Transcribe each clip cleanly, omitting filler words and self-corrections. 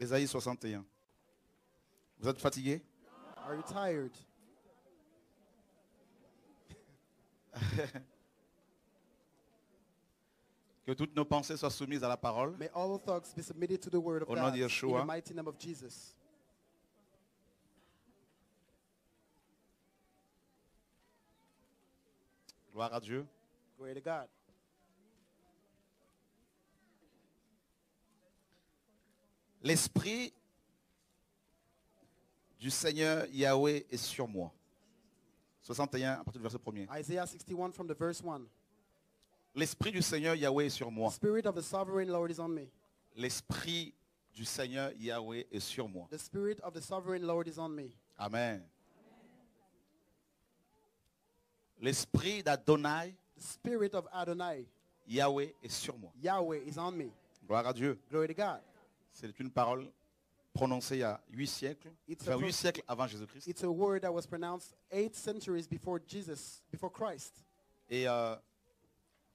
Ésaïe 61. Vous êtes fatigué? Are you tired? Que toutes nos pensées soient soumises à la parole. May all thoughts be submitted to the word of Au nom God de in Yeshua. the mighty name of Jesus. Gloire à Dieu. Glory to God. L'esprit du Seigneur Yahweh est sur moi. 61 à partir du verset 1er. Isaiah 61 from the verse 1. L'esprit du Seigneur Yahweh est sur The moi. Spirit of the sovereign Lord is on me. L'esprit du Seigneur Yahweh est sur moi. The Spirit of the sovereign Lord is on me. Amen. L'esprit d'Adonai The Spirit of Adonai, Yahweh est sur moi. Yahweh, is on me. Gloire à Dieu. Glory to God. C'est une parole prononcée il y a 8 siècles. It's Enfin, a 8 siècles avant Jésus-Christ. It's a word that was pronounced 8 centuries before Jesus, before Christ. Et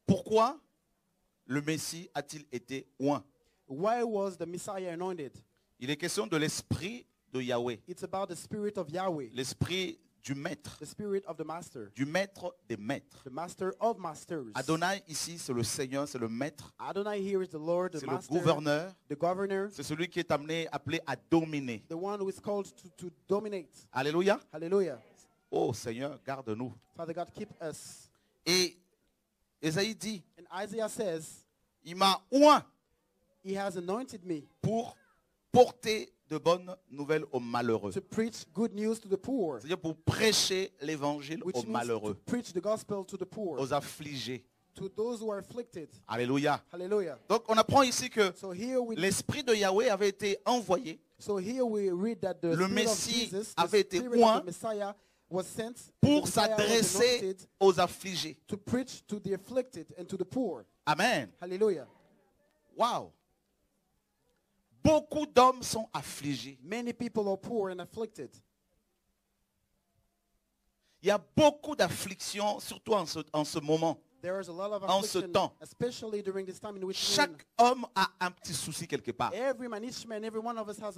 pourquoi le Messie a-t-il été oint? Why was the Messiah anointed? Il est question de l'esprit de Yahweh. It's about the Spirit of Yahweh, L'esprit du maître. the Spirit of the Master, Du maître des maîtres. the Master of Masters. Adonai ici, c'est le Seigneur, c'est le maître. Adonai here is the Lord, the C'est le Master, gouverneur. the Governor, C'est celui qui est appelé à dominer. the one who is called to dominate. Alléluia. Hallelujah. Oh Seigneur, garde-nous. Father God, keep us. Et Ésaïe dit, And Isaiah says, il m'a oint He has anointed me pour porter de bonnes nouvelles aux malheureux. to preach good news to the poor, C'est-à-dire pour prêcher l'évangile which aux means to malheureux, preach the gospel to the poor, aux affligés. to those who are afflicted. Alléluia. Hallelujah. Donc on apprend ici que So here we l'esprit de Yahweh avait été envoyé read that the Le Spirit Messie of Jesus, avait the été Spirit oint of the Messiah was sent pour the Messiah was s'adresser anointed aux affligés. to preach to the afflicted and to the poor. Amen. Hallelujah. Wow. Beaucoup d'hommes sont affligés. Many people are poor and afflicted. Il y a beaucoup d'afflictions, surtout en ce moment. There is a lot of En ce affliction, temps. especially during this time in which we're in. Chaque homme a un petit souci quelque part. Every man, each man, every one of us has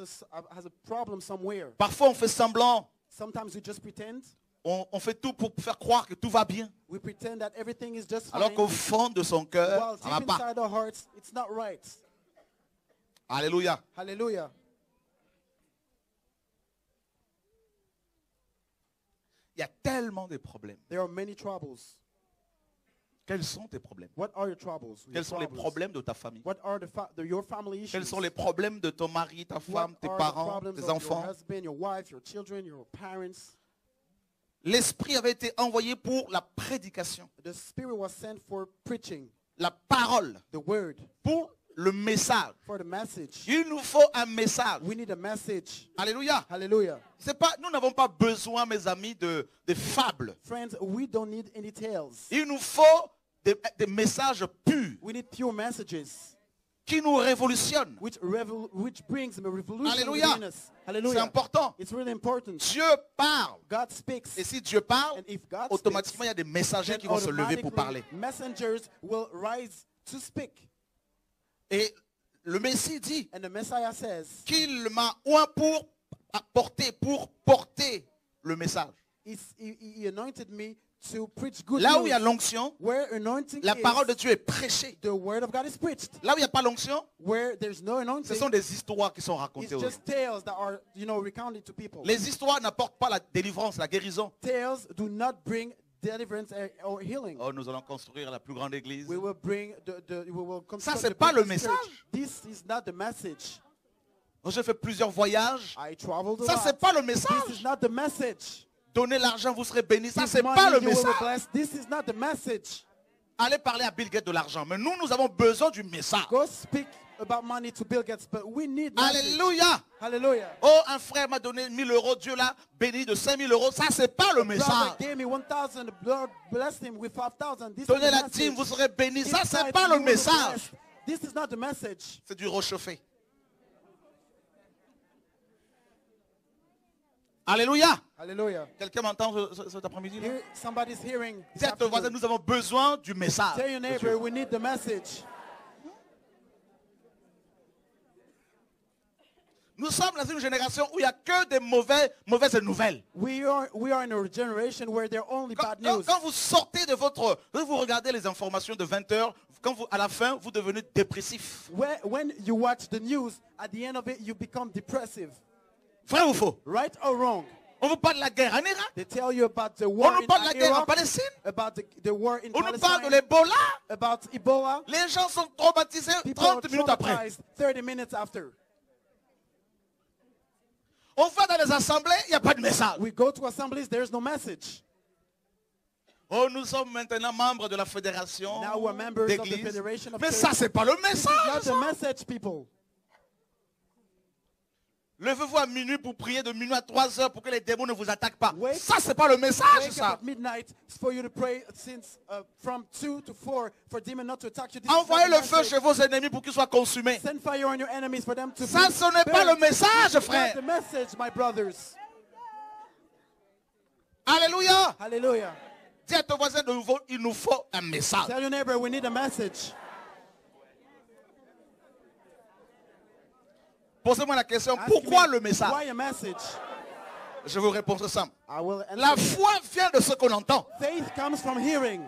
a problem somewhere. Parfois on fait semblant, Sometimes we just pretend. on fait tout pour faire croire que tout va bien. We pretend that everything is just fine. Alors qu'au fond de son cœur, While ça va deep pas. inside our hearts, it's not right. Alléluia. Hallelujah. Il y a tellement de problèmes. There are many troubles. Quels sont tes problèmes? What are your troubles? Your Quels sont les problems? problèmes de ta famille? What are your family issues? Quels sont les problèmes de ton mari, ta What femme, tes are the parents, problems tes of your enfants? husband, your wife, your children, your parents? L'esprit avait été envoyé pour la prédication, The Spirit was sent for preaching la parole, the word, pour le message. for the message. Il nous faut un message. We need a message. Alléluia. Hallelujah. C'est pas, nous n'avons pas besoin, mes amis, de fables. Friends, we don't need any tales. Il nous faut des messages purs We need pure messages, qui nous révolutionnent. which brings a revolution Alléluia. within us. C'est Hallelujah. important. It's really important. Dieu parle. God speaks. Et si Dieu parle, And if God automatiquement, il y a des messagers qui vont se lever pour parler. messengers will rise to speak. Et le Messie dit And the Messiah says, qu'il m'a oint pour porter le message. he anointed me to preach good Là où il y a news. l'onction, Where anointing la parole de is, Dieu est prêchée. the word of God is preached. Là où il n'y a pas l'onction, Where there's no ce anointing, sont des histoires qui sont it's racontées aux gens. just tales that are, recounted to people. Les histoires n'apportent pas la délivrance, la guérison. Tales do not bring deliverance or healing. Oh, nous allons construire la plus grande église. We will bring we will construct c'est the pas le biggest message. church. This is not the message. Oh, j'ai fait plusieurs voyages. I traveled a Ça, lot. c'est pas le This is message. not the message. Donnez l'argent, vous serez bénis. Ça, Give c'est money, pas le you will be message. blessed. This is not the message. Allez parler à Bill Gates de l'argent. Mais nous avons besoin du message. Go speak about money to Bill Gates, but we need message. Alléluia. Hallelujah. Oh, un frère m'a donné 1000 euros. Dieu l'a béni de 5000 euros. Ça, c'est pas le message. Brother gave me 1,000. The Lord blessed him with 5,000. This is Donnez the la message. dîme, vous serez bénis. Ça, c'est Inside pas you le will be message. blessed. This is not the message. C'est du réchauffé. Alléluia. Hallelujah. Quelqu'un m'entend cet après-midi là? Here, somebody's hearing. this Dis à ton voisin, afternoon. nous avons besoin du message. Tell your de neighbor, Dieu. we need the message. Nous sommes dans une génération où il n'y a que des mauvaises nouvelles. We are in a generation where there are only bad news. Quand vous sortez de vous regardez les informations de 20 heures, à la fin, vous devenez dépressif. When you watch the news, at the end of it, you become depressive. Vrai ou faux? Right or wrong? On vous parle de la guerre en Irak. They tell you about the On war nous parle de la in guerre en Iraq, Palestine. about the war in On nous parle de Palestine, l'Ebola. about Ebola. Les gens sont traumatisés People are 30 minutes après. traumatized 30 minutes after. On va dans les assemblées, il n'y a pas de message. We go to assemblies, there's no message. Oh, nous sommes maintenant membres de la fédération Now we're members of the d'église. Federation of Mais Church. ça, c'est pas le This is not message. the message, people. Levez-vous à minuit pour prier de minuit à 3 heures pour que les démons ne vous attaquent pas. Wake- Ça, c'est pas le message, Wake up ça. at midnight for you to pray since from 2 to 4 for demon not to attack you. This is not Envoyez the le feu message. chez vos ennemis pour qu'ils soient consumés. Send fire on your enemies for them to Ça, be ce n'est pas burned. le message, This is not frère. the message, my brothers. Alléluia. Hallelujah. Dis à ton voisin de nouveau, il nous faut un message. Tell your neighbor we need a message. Posez-moi la question, Ask pourquoi me, le message? Why a message? Je vous réponds simple. I will answer La you. foi vient de ce qu'on entend. Faith comes from hearing.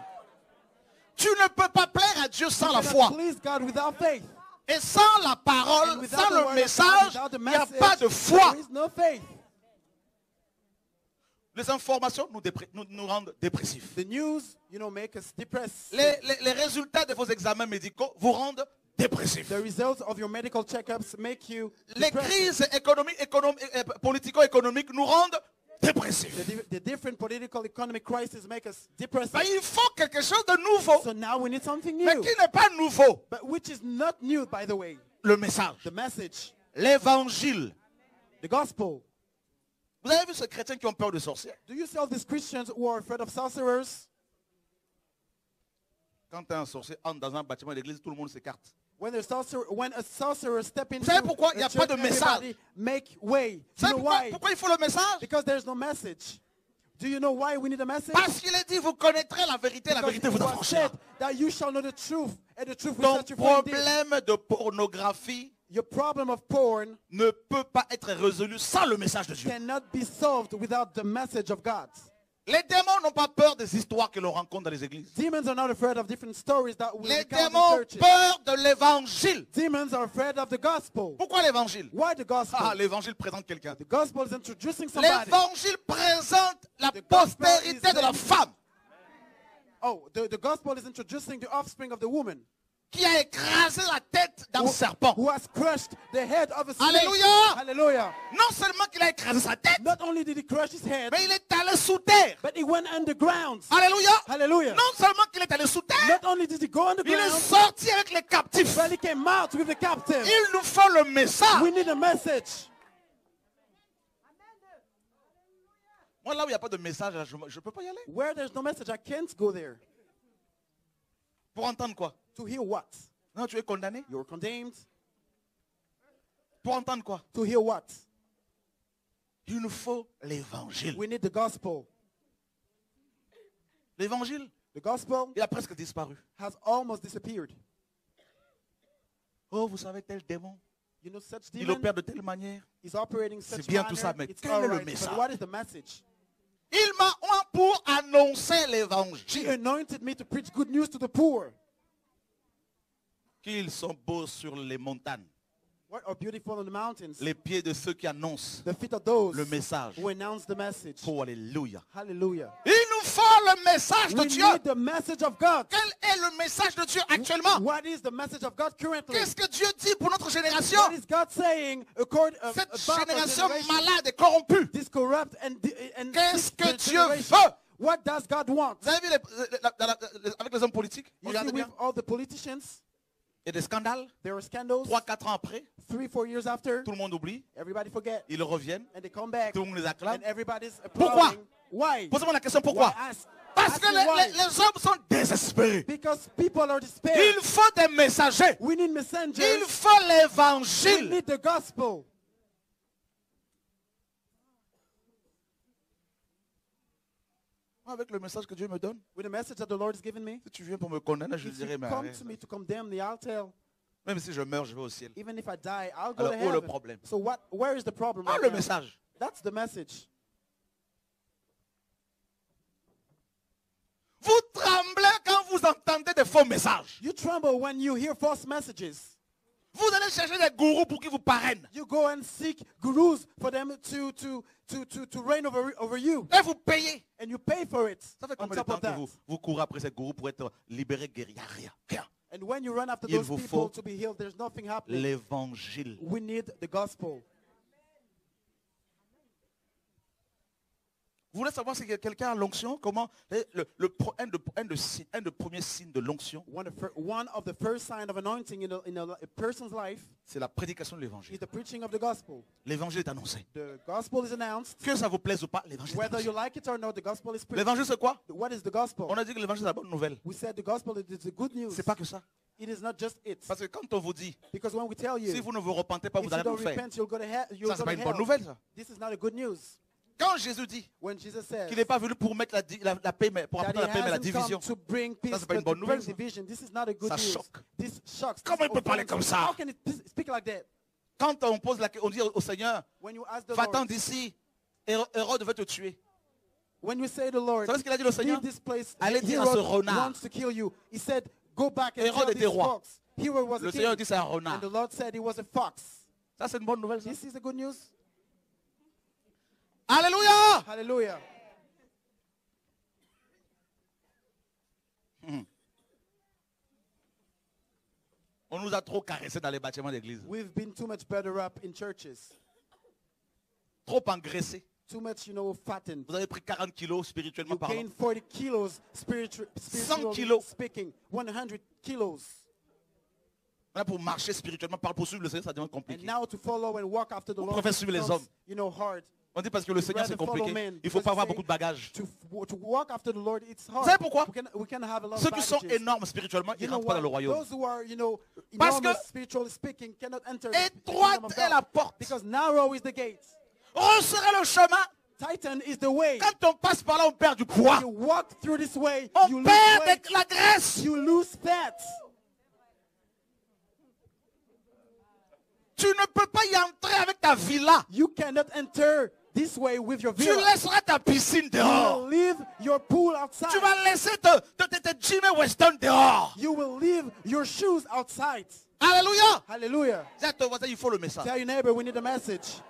Tu ne peux pas plaire à Dieu sans You la cannot foi. please God without faith. Et sans la And parole, without sans the le word of God, message, without the il n'y a message, pas de foi. there is no faith. Les informations nous rendent dépressifs. The news, make us depressed. Les résultats de vos examens médicaux vous rendent dépressifs. The results of your medical checkups make you Les depressed. crises politico-économiques nous rendent dépressifs. The different political economic crises make us depressed. Ben, il faut quelque chose de nouveau. So now we need something Mais new. qui n'est pas nouveau? But which is not new, by the way. Le message. The message. L'évangile. The gospel. Vous avez vu ces chrétiens qui ont peur de sorciers? Do you see all these Christians who are afraid of sorcerers? Quand un sorcier entre dans un bâtiment d'église, tout le monde s'écarte. When a sorcerer step into Vous savez pourquoi il n'y a a pas de church, message? everybody make way. Vous Do you savez know why? pourquoi il faut le message? Because there's no message. Do you know why we need a message? Parce qu'il est dit, vous connaîtrez la vérité, la Because vérité it vous was affranchira. said that you shall know the truth, and the truth will Ton set you free indeed. problème de pornographie Your problem of porn ne peut pas être résolu sans le message de Dieu. cannot be solved without the message of God. Les démons n'ont pas peur des histoires que l'on rencontre dans les églises. Demons are not afraid of different stories that we Les encounter in démons ont churches. peur de l'évangile. Demons are afraid of the gospel. Pourquoi l'évangile? Why the gospel? Ah, l'évangile présente quelqu'un. The gospel is introducing somebody. L'évangile présente la The gospel postérité is de la femme Oh, the gospel is introducing the offspring of the woman qui a écrasé la tête d'un serpent. who has crushed the head of a snake. Alléluia. Hallelujah. Non seulement qu'il a écrasé sa tête, Not only did he crush his head, mais il est allé sous terre. but he went underground. Alléluia. Hallelujah. Non seulement qu'il est allé sous terre, Not only did he go il est underground, sorti avec les captifs. but he came out with the captive. Il nous faut le message. We need a message. Moi, là où il n'y a pas de message, là, je ne peux pas y aller. Where there's no message, I can't go there. Pour entendre quoi? To hear what? Non, tu es condamné. You're condemned. Pour entendre quoi? To hear what? Il nous faut l'évangile. We need the gospel. L'évangile, The gospel il a presque disparu. has almost disappeared. Oh, vous savez, tel démon, You know, such il demon opère de telle manière. is operating such C'est bien manner. tout ça, mais It's quel est all le right, message? but what is the message? Il m'a oint pour annoncer He l'évangile. anointed me to preach good news to the poor. Qu'ils sont beaux sur les montagnes. What are beautiful on the mountains? Les pieds de ceux qui annoncent The feet of those le message. who announce the message. Oh, alléluia. Hallelujah. Il nous faut le message de We Dieu. need the message of God. Quel est le message de Dieu actuellement? What is the message of God currently? Qu'est-ce que Dieu dit pour notre génération? What is God saying Cette about our génération generation? malade et corrompue. This corrupt and Qu'est-ce sick que Dieu generation? veut? What does God want? Vous avez vu avec les hommes politiques? You see, Regardez with bien. all the politicians, Il y a des scandales. there are scandals. 3-4 ans après, 3-4 years after, tout le monde oublie. everybody forget, Ils reviennent. and they come back, Tout le monde les acclame. and everybody's Pourquoi? applauding. Why? Posez-moi la question, Why? pourquoi? Parce Ask que me why. les hommes sont désespérés. Because people are despair. Il faut des messagers. We need Il messengers. faut We l'évangile. need the gospel. Avec le message que Dieu me donne, With the message that the Lord has given me, si tu viens pour me condamner, je if dirais, you mais come arrête. to me to condemn me, I'll tell. Même si je meurs, je vais au ciel. Even if I die, I'll go Alors, to où est le heaven. problème? So where is the problem Ah, right le now? message. That's the message. Vous tremblez quand vous entendez des faux messages. You tremble when you hear false messages. Vous allez chercher des gourous pour qu'ils vous parrainent. You go and seek gurus for them to reign over you. Et vous payez. And you pay for it. Ça fait On combien de top temps of que that. vous courez après ces gourous pour être libérés, guéris? Il n'y a rien. Rien. And when you run after Il those vous people faut to be healed, there's nothing happening. L'évangile. We need the gospel. Vous voulez savoir si quelqu'un a l'onction? Comment un des premiers signes de l'onction, One of the first signs of anointing in a person's life c'est la prédication de l'évangile. is the preaching of the gospel. L'évangile est annoncé. The gospel is announced. Que ça vous plaise ou pas, l'évangile est Whether you annoncé. like it or not, the gospel is preached. L'évangile c'est quoi? What is the gospel? On a dit que l'évangile c'est la bonne nouvelle. We said the gospel is the good news. C'est pas que ça. It is not just it. Parce que quand on vous dit, Because when we tell you, si vous ne vous repentez pas, if vous you allez don't vous faire. repent, you'll go to hell. Ça, c'est pas une bonne nouvelle, ça. This is not a good news. Quand Jésus dit When Jesus says qu'il n'est pas venu pour mettre la paix, mais pour that apporter he la paix, mais la hasn't come division. to bring peace, c'est pas une but bonne to nouvelle, bring ça. division. This is not a good Ça news. choque. This shocks. Comment il peut parler offends. comme ça? How can he speak like that? Quand on pose on dit au Seigneur, When you ask the va-t'en Lord, d'ici, Hérode veut te tuer. when you say to the Lord, Vous savez ce qu'il a dit au Seigneur? leave this place, Allez dire à ce Herod renard. wants to kill you. He said, go back and Hérode tell était this roi. fox. Herod was Le a Seigneur king. dit c'est un renard. And the Lord said he was a fox. Ça c'est une bonne nouvelle, ça. This is the good news. Alléluia! Hallelujah. On nous a trop caressé dans les bâtiments d'église. We've been too much better up in churches. Trop engraissé. Too much, fattened. Vous avez pris 40 kilos spirituellement You parlant. gain 40 kilos spiritually kilos. speaking. 100 kilos. Là, pour marcher spirituellement, pour suivre le Seigneur, ça devient And compliqué. now to follow and walk after the On Lord préfère suivre les becomes, hommes. hard. On dit parce que le Seigneur c'est rather follow compliqué. men, Il ne faut because pas avoir they- beaucoup de bagages. To walk after the Lord, it's hard. Vous savez pourquoi? We can have a lot Ceux of qui sont baggages. énormes spirituellement, ils You ne know rentrent pas dans le what? royaume. Those who are, Parce enormous que spiritually speaking cannot enter the étroite kingdom of est la God. porte. Because narrow is the gate. Resserrez le chemin. Tighten is the way. Quand on passe par là, on perd du poids. You walk through this way, you On lose perd weight, la graisse. you lose fat. Tu ne peux pas y entrer avec ta villa. You cannot enter this way with your Tu villa. laisseras ta piscine You dehors. will leave your pool outside. Tu vas laisser tes Jimmy Weston dehors. You will leave your shoes outside. Alléluia. Hallelujah. Dis à ton voisin, il faut le message. Tell your neighbor we need a message.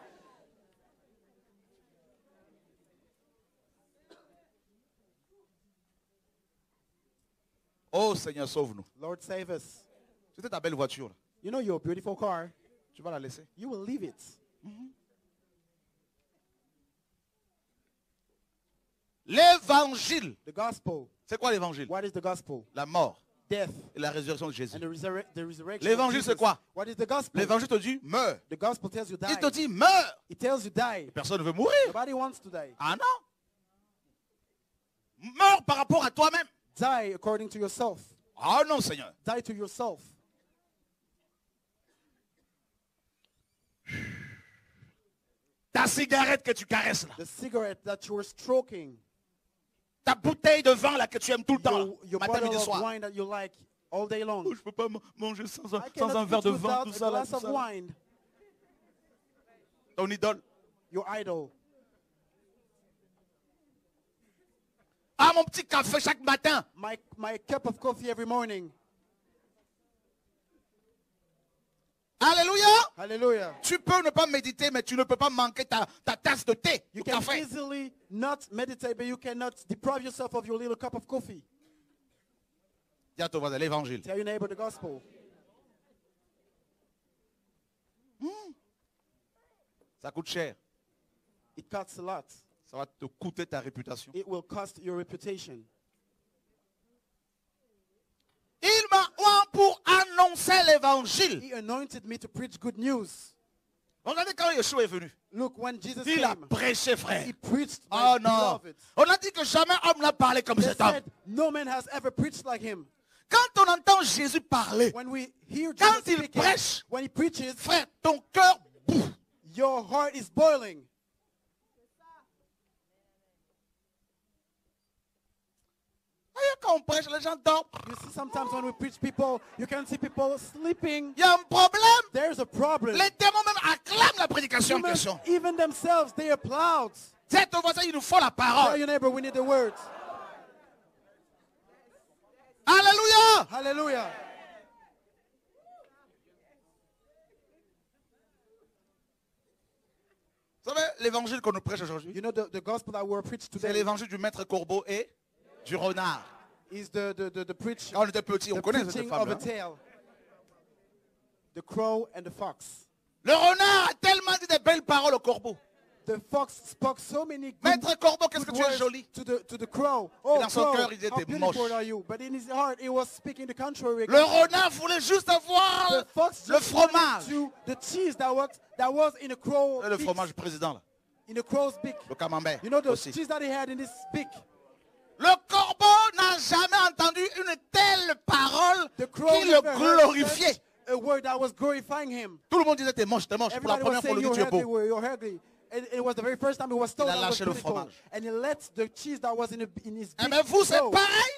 Oh Seigneur, sauve-nous. Lord, save us. C'était ta belle voiture. Là. You know your beautiful car. Tu vas la laisser. You will leave it. L'évangile. The gospel. C'est quoi l'évangile? What is the gospel? La mort Death et la résurrection de Jésus. and the resurrection. L'évangile, of c'est Jesus. quoi? What is the gospel? L'évangile te dit, meurs. The gospel tells you die. Il te dit, meurs. It tells you die. Personne ne veut mourir. Nobody wants to die. Ah non. Meurs par rapport à toi-même. Die according to yourself. Ah non, Seigneur. Die to yourself. Ta cigarette que tu caresses là. The cigarette that you were stroking. Ta bouteille de vin là que tu aimes tout le temps. Your Matin, bottle midi, of soir. wine that you like all day long. Oh, je ne peux pas manger sans I un cannot verre de eat vin, without tout a ça là. glass Tout of ça, là. wine. Ton idole. Your idol. Ah, mon petit café chaque matin. My cup of coffee every morning. Alléluia. Hallelujah. Tu peux ne pas méditer, mais tu ne peux pas manquer ta tasse de thé, You de can café. easily not meditate, but you cannot deprive yourself of your little cup of coffee. Dis à ton voisin, l'évangile. Tell your neighbor the gospel. Ça coûte cher. It costs a lot. Ça va te coûter ta réputation. It will cost your reputation. Il m'a oint pour annoncer l'évangile. He anointed me to preach good news. Regardez quand Yeshua est venu. Look, when Jesus Il a came, prêché, frère. he preached Oh my non. beloved. On a dit que jamais homme n'a parlé comme They cet homme. said, no man has ever preached like him. Quand on entend Jésus parler, When we hear Quand Jesus il speaking, prêche, when he preaches, frère, ton cœur bouffe. your heart is boiling. Voyez, quand on prêche, les gens dorment. You see, sometimes when we preach people, you can see people sleeping. Il y a un problème. There's a problem. Les démons même acclament la prédication en Demons, question. even themselves, they applaud. C'est ton voisin, il nous faut la Tell parole. your neighbor, we need the words. Alléluia. Hallelujah. Vous savez, l'évangile qu'on nous prêche aujourd'hui, You know the gospel that we're preached c'est today l'évangile du maître corbeau et du renard. is the preach, Quand on était petit, on the connaît cette preaching femme. of a tale. The crow and the fox. Le renard a tellement dit des belles paroles au corbeau. The fox spoke so many good, Maître corbeau, qu'est-ce que good tu es words joli. to the crow. Oh, dans son crow, cœur, il disait, how t'es beautiful moche. are you? But in his heart, he was speaking the contrary. Le renard voulait juste avoir The fox le just wanted fromage. to the cheese that was in a crow Et le beak, fromage président, là. in the crow's beak. Le camembert. You know the aussi. cheese that he had in his beak. Le corbeau n'a jamais entendu une telle parole The crow qui le never heard glorifiait. such a word that was glorifying him. Tout le monde disait t'es moche, t'es moche. Pour la Everybody was première fois, on saying lui dit you're tu es ugly, beau. you're ugly. And it was the very first time he was told Il a that was lâché le beautiful. fromage. And he let the cheese that was in his Eh beak bien vous, c'est go. pareil.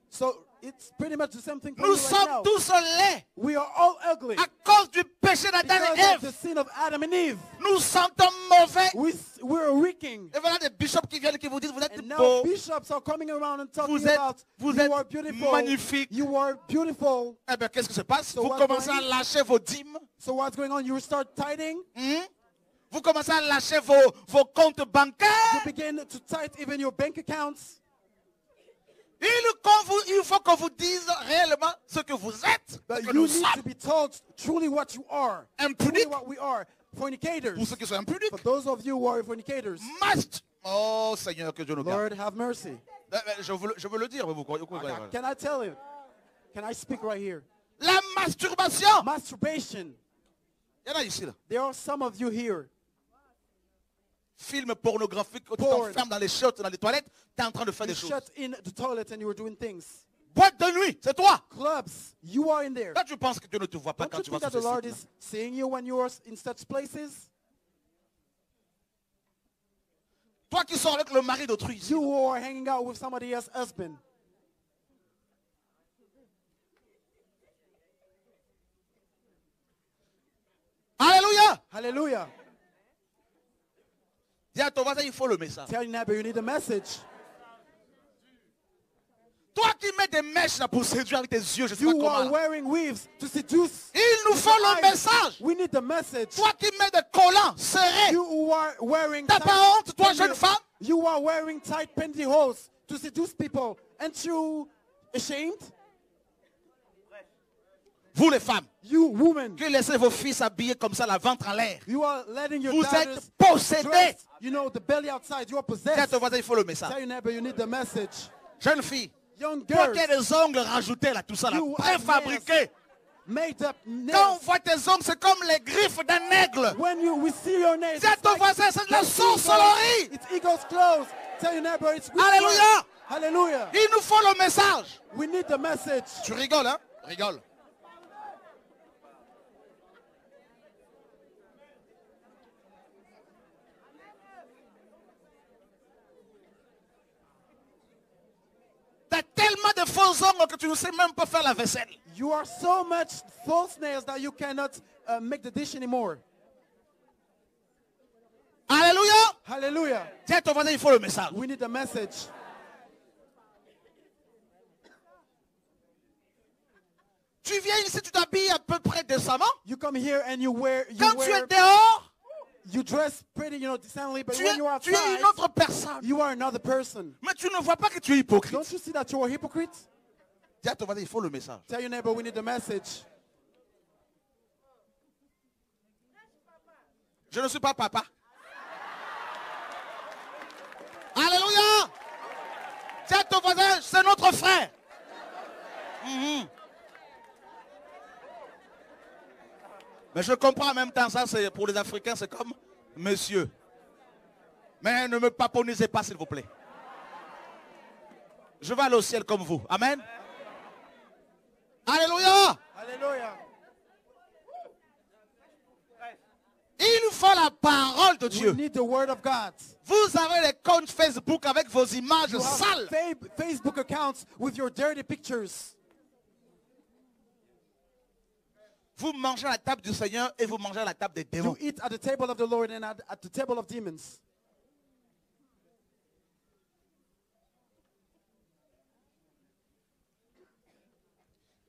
So it's pretty much the same thing for Nous you right sommes now. tous laids We are all ugly à cause du péché d'Adam et because of the Ève. sin of Adam and Eve. Nous sentons mauvais. We're reeking. Et voilà des bishops qui viennent et qui vous disent vous êtes And now beaux. bishops are coming around and talking Vous êtes- about vous you êtes are beautiful. magnifique. You are beautiful. Eh bien qu'est-ce qui se passe? So Vous what's commencez à going- lâcher vos dîmes. So what's going on? You start tithing. Vous commencez à lâcher vos comptes bancaires. You begin to tithe even your bank accounts. Il faut qu'on vous dise réellement ce que vous êtes. But Ce que you nous need to sommes. be told truly what you are. Truly Impudiques. what we are. Fornicators. Pour ceux qui sont impudiques. For those of you who are fornicators. Must. Oh Seigneur, que Dieu nous garde. Lord, have mercy. Je veux le dire, mais vous croyez. Can I tell you? Can I speak right here? La masturbation. Masturbation. Il y en a ici, là. There are some of you here. Film pornographique, tu Porn. t'enfermes dans les chiottes, dans les toilettes, tu es en train de faire You des choses. shut in the toilet and you were doing things. Boîte de nuit, c'est toi. Clubs, you are in there. Là, tu penses que Dieu ne te voit pas Don't quand you tu vas think sur that the ces Lord sites-là. is seeing you when you are in such places? Toi qui sors avec le mari d'autrui ici. You who are hanging out with somebody else's husband. Alléluia. Hallelujah. Dis à ton voisin, il faut le message. Tell your neighbor you need a message. Toi qui mets des mèches là pour séduire avec tes yeux, je sais pas You are comment. wearing weaves to seduce. Il nous faut with your le eyes. message. We need the message. Toi qui mets des collants serrés. You who are wearing T'as tight pas honte, toi, panty- jeune femme? You are wearing tight pantyhose to seduce people. Aren't you ashamed? Vous les femmes, You women, qui laissez vos fils habillés comme ça, la ventre en l'air. you are letting your Vous daughters êtes possédés. dress, you know, the belly outside. You are Dis à possessed. ton voisin, il faut le message. Tell your neighbor you need the message. Jeune fille, Young toi girls, qui as des ongles rajoutés là, tout ça là, You préfabriqués. made up Quand on nails. voit tes ongles, c'est comme les griffes d'un aigle. When we see your nails, Dis à it's ton like- voisin, c'est de la it's sorcellerie. It's eagle's clothes. Tell your neighbor it's witchcraft. Alléluia. Hallelujah. Il nous faut le message. We need the message. Tu rigoles, hein? Rigole. T'as tellement de faux ongles que tu ne sais même pas faire la vaisselle. You are so much false nails that you cannot make the dish anymore. Alléluia. Hallelujah. Dis à ton voisin, il faut le message. We need the message. Tu viens ici, tu t'habilles à peu près décemment. You come here and you wear, Quand tu es dehors, you dress pretty, you know, decently, but tu when you're es outside, une autre personne. you are another person. Mais tu ne vois pas que tu es hypocrite. Don't you see that you're a hypocrite? Dis à ton voisin, il faut le message. Tell your neighbor we need the message. Je ne suis pas papa. Alléluia. Dis à ton voisin, c'est notre frère. Mais je comprends en même temps, ça c'est pour les Africains, c'est comme monsieur. Mais ne me paponisez pas s'il vous plaît. Je vais aller au ciel comme vous. Amen. Alléluia. Hallelujah. Il nous faut la parole de de We Dieu. need the word of God. Vous avez les comptes Facebook avec vos images You sales. have Facebook accounts with your dirty pictures. Vous mangez à la table du Seigneur et vous mangez à la table des démons. You eat at the table of the Lord and at the table of demons.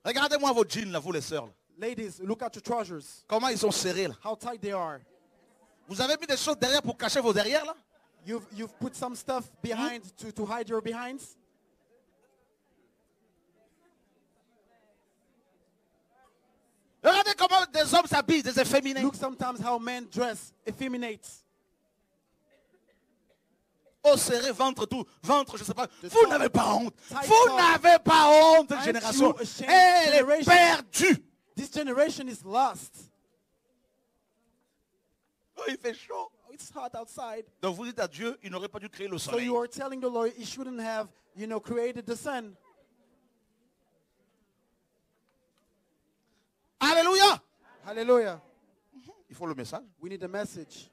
Regardez-moi vos jeans, là, vous les sœurs. Là. Ladies, look at your trousers. Comment ils sont serrés, là. How tight they are. Vous avez mis des choses derrière pour cacher vos derrières, là. You've put some stuff behind to hide your behinds. Regardez comment des hommes s'habillent, des efféminés. Look sometimes how men dress, effeminate. Oh, serré, ventre, tout. Ventre, je sais pas. Vous top. n'avez pas honte. Tight Vous top. n'avez pas honte, cette Aren't génération. you ashamed, Elle est generation? perdue. This generation is lost. Oh, il fait chaud. Oh, it's hot outside. Donc vous dites à Dieu, il n'aurait pas dû créer le So soleil. you are telling the Lord he shouldn't have, created the sun. Alléluia. Hallelujah. Il faut le message. We need a message.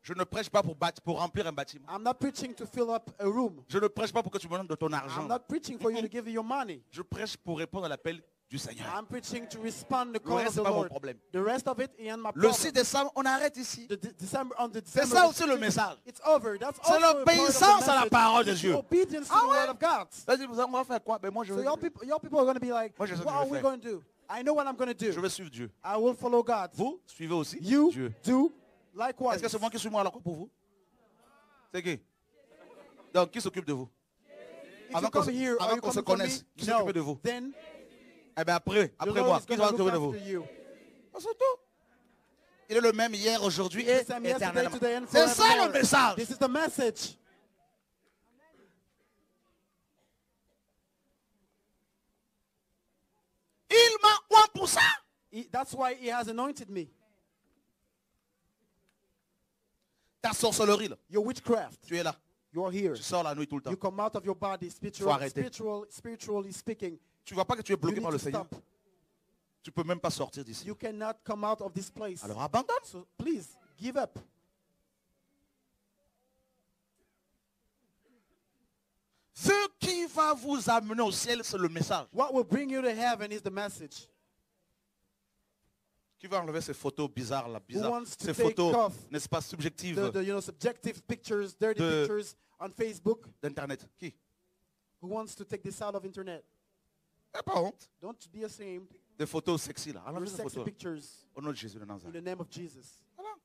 Je ne prêche pas pour remplir un bâtiment. I'm not preaching to fill up a room. Je ne prêche pas pour que tu me donnes de ton argent. I'm not preaching for you to give you your money. Je prêche pour répondre à l'appel du Seigneur. I'm preaching to respond to the Le call reste, of c'est the pas mon Lord. problème. The rest of it ain't my Le problem. 6 décembre, on arrête ici. On the C'est December, ça aussi le message. it's over. That's C'est also a part of the l'obéissance à la message. parole de It's Dieu. obedience to Ah the ouais? word of God. Vas-y, on va faire quoi? Ben moi, je So vais, your people are going to be like, Moi, je sais ce what que are je we vais going to do? I know what I'm going to je do. vais suivre Dieu. I will follow God. Vous, suivez aussi You Dieu. do Est-ce likewise. que c'est moi qui suis moi alors quoi pour vous? C'est qui? Donc, qui s'occupe de vous? If Avant you qu'on come se- here, avant are you qu'on se coming for connaisse, me? qui No. s'occupe de vous? Then Eh bien après the moi, Lord is qui going va to s'occuper look de vous? after you. C'est tout. Il est le même hier, aujourd'hui et The same yesterday, éternellement. today, and C'est ça forevermore. le message. This is the message. Il m'a oint pour ça. That's why he has anointed me. Ta sorcellerie là. Your witchcraft. Tu es là. You're here. Tu sors la nuit tout le temps. You come out of your body Faut arrêter. spiritually speaking. Tu vois pas que tu es You bloqué need par le to Seigneur. stop. Tu peux même pas sortir d'ici. You cannot come out of this place. Alors abandonne. So please, give up. Ce qui va vous amener au ciel, c'est le message. What will bring you to heaven is the message. Qui va enlever ces photos bizarres là, bizarres. wants to Ces take photos, off n'est-ce pas, subjectives The subjective pictures, dirty De- pictures on Facebook. d'internet. Qui? Who wants to take this out of internet? Pas honte. Don't be ashamed. Des photos sexy là. Your Enlevez ces sexy photos. pictures Au nom de Jésus de in Nazareth. the name of Jesus. Voilà.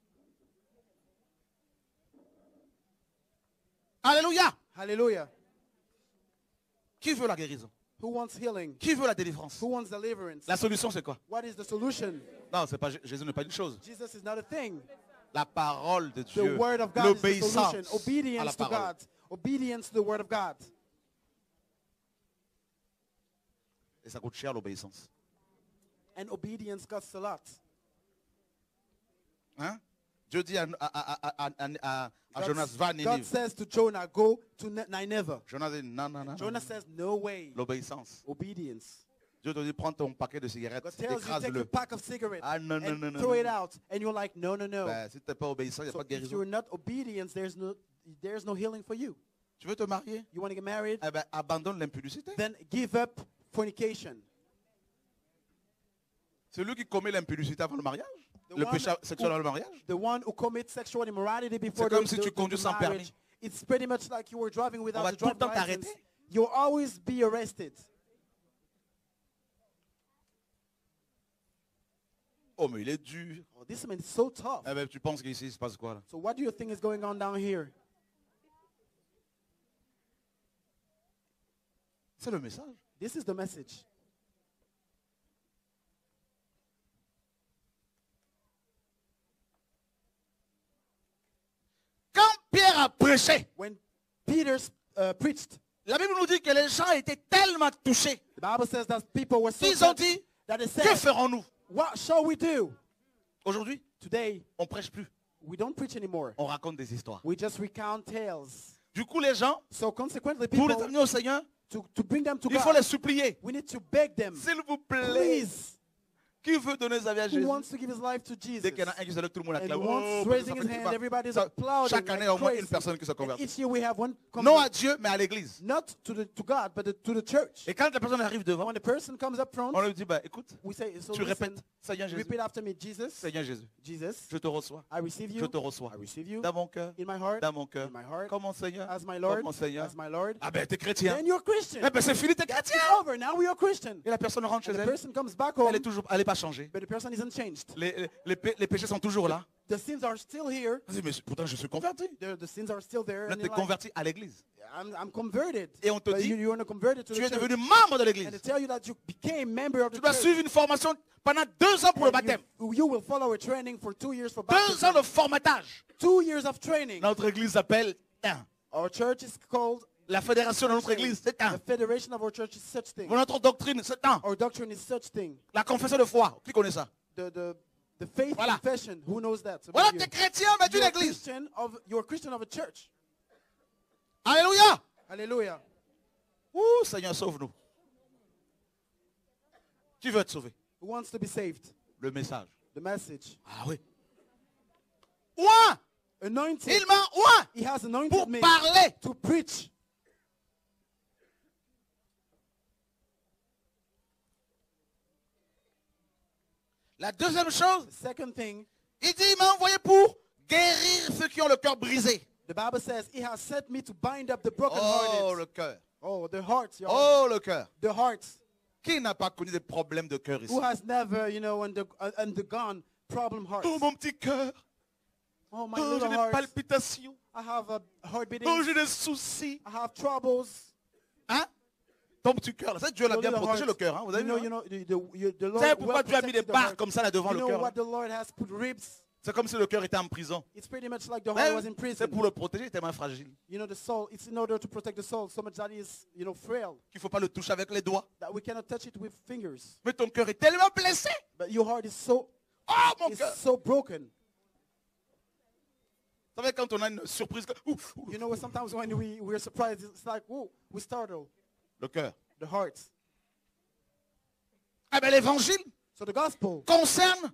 Alléluia. Hallelujah. Qui veut la guérison? Who wants healing? Qui veut la délivrance? Who wants deliverance? La solution c'est quoi? What is the solution? Non, c'est pas Jésus n'est pas une chose. Jesus is not a thing. La parole de The Dieu. word of God is the L'obéissance solution. à la Obedience to parole. God. Obedience to the word of God. Et ça coûte cher l'obéissance. And obedience costs a lot. Hein? Dieu dit à God- Jonas, va à God Ninive. says to Jonah, go to Nineveh. Jonas dit, non, non, non. Jonah says, no way. L'obéissance. Obedience. Dieu te dit, prends ton paquet de cigarettes, God tells you, take écrase-le. a pack of cigarettes Ah, non, non, and non, non, throw non. it out. And you're like, no, no, no. Ben, si tu n'es pas obéissant, il n'y a So pas de if guérison. you're not obedient, there's no healing for you. Tu veux te marier? You want to get married? Eh ben, abandonne l'impudicité. Then give up fornication. Celui qui commet l'impudicité avant le mariage, The le one péché sexuel who- avant le mariage, The one who commits sexual immorality before C'est comme si tu conduis sans marriage, permis. it's pretty much like you were driving on without va the tout le driver's temps license. t'arrêter. You'll always be arrested. Oh, mais il est dur. Oh, this man is so tough. Eh ben, tu penses qu'ici, il se passe quoi là? So what do you think is going on down here? C'est le message. This is the message. Quand Pierre a prêché, When Peter preached, la Bible nous dit que les gens étaient tellement touchés the Bible says that people were so qu'ils ont touched dit, that they que said, ferons-nous? what shall we do? Aujourd'hui, Today, on prêche plus, we don't preach anymore. on raconte des histoires. We just recount tales. Du coup, les gens, So consequently, pour les people, amener au Seigneur, to bring them to il faut les God, supplier. we need to beg them, S'il vous plaît, please, Qui veut donner sa vie à Who Jésus? wants to give his life to Jesus? Dès qu'il y en a un qui se lève, tout le monde And acclame. once Oh, parce que raising ça his fait hand, everybody's ça- applauding chaque année, like au moins une crazy. personne qui se And convertit. each year we have one Non à convert. Dieu, mais à l'église. Not to God, but to the church. Et quand la personne arrive devant, When the person comes up front, on lui dit, bah, écoute, we say, so tu listen, répètes, Seigneur Jésus, repeat after me, Jesus, Seigneur Jésus, Jesus, je te reçois, I receive je you, te reçois. I receive you Dans mon cœur, in my heart, dans mon cœur, in my heart, comme mon Seigneur, as my comme Lord, mon Seigneur. as my Lord. Ah ben, t'es chrétien. Then you're Christian. Eh ben, c'est fini, t'es That's chrétien. over. Now we are Christian. Et la personne rentre chez And the elle, person comes back home, elle est pas changée. but the person isn't changed. Les péchés sont toujours là. The sins are still here. Elle dit, mais pourtant, je suis converti. The sins are still there. Là, And tu es you're like, converti à l'église. I'm converted. Et on te But dit, you want to convert it to Tu the es church. devenu membre de And l'église. to tell you that you became member of Tu the dois church. suivre une formation pendant 2 ans pour le And baptême. you will follow a training for 2 years for 2 ans baptism. de formatage. 2 years of training. Notre église s'appelle un. Our church is called, La fédération de notre église, c'est un. the federation of our church is such thing. Notre doctrine, c'est un. Our doctrine is such thing. La confession de foi, qui connaît ça? The faith Voilà. confession, who knows that? It's Voilà, about tu es you. chrétien, mais d'une église. You're a Christian of a church. Alléluia. Hallelujah. Ouh, Seigneur, sauve-nous. Qui veut être sauvé? Who wants to be saved? Le message. The message. Ah oui. Ouin. Anointed. Il m'a ouin He has anointed pour me parler. to preach. La deuxième chose, The second thing, il dit, il m'a envoyé pour guérir ceux qui ont le cœur brisé. the Bible says, He has sent me to bind up the Oh, brokenhearted. le cœur. Oh, the hearts, your Oh, le cœur. the hearts. Qui n'a pas connu des problèmes de cœur ici? Who has never, undergone problem hearts? Oh, mon petit cœur. Oh, my Oh, j'ai little des heart. palpitations. I have a heart beating. Oh, j'ai des soucis. I have troubles. Hein? Ton petit cœur, là. Ça, Dieu l'a Your bien little protégé heart. le cœur. Hein? Vous avez vu? Hein? The Vous Lord savez pourquoi well Dieu a mis des protected the barres heart. comme ça là devant You le know cœur? what the Lord has put ribs. C'est comme si le cœur était en prison. It's pretty much like the Ouais, heart was in c'est prison. pour le protéger, il est tellement fragile. You know, the soul, it's in order to protect the soul. So much that is, frail, Qu'il ne faut pas le toucher avec les doigts. that we cannot touch it with fingers. Mais ton cœur est tellement blessé. But your heart is so, Oh, mon is cœur. so broken. Vous savez, quand on a une surprise, ouf, ouf, You know, sometimes when we're surprised, it's like, whoa, we startle. le cœur. The heart. Eh bien, l'évangile So the gospel. concerne,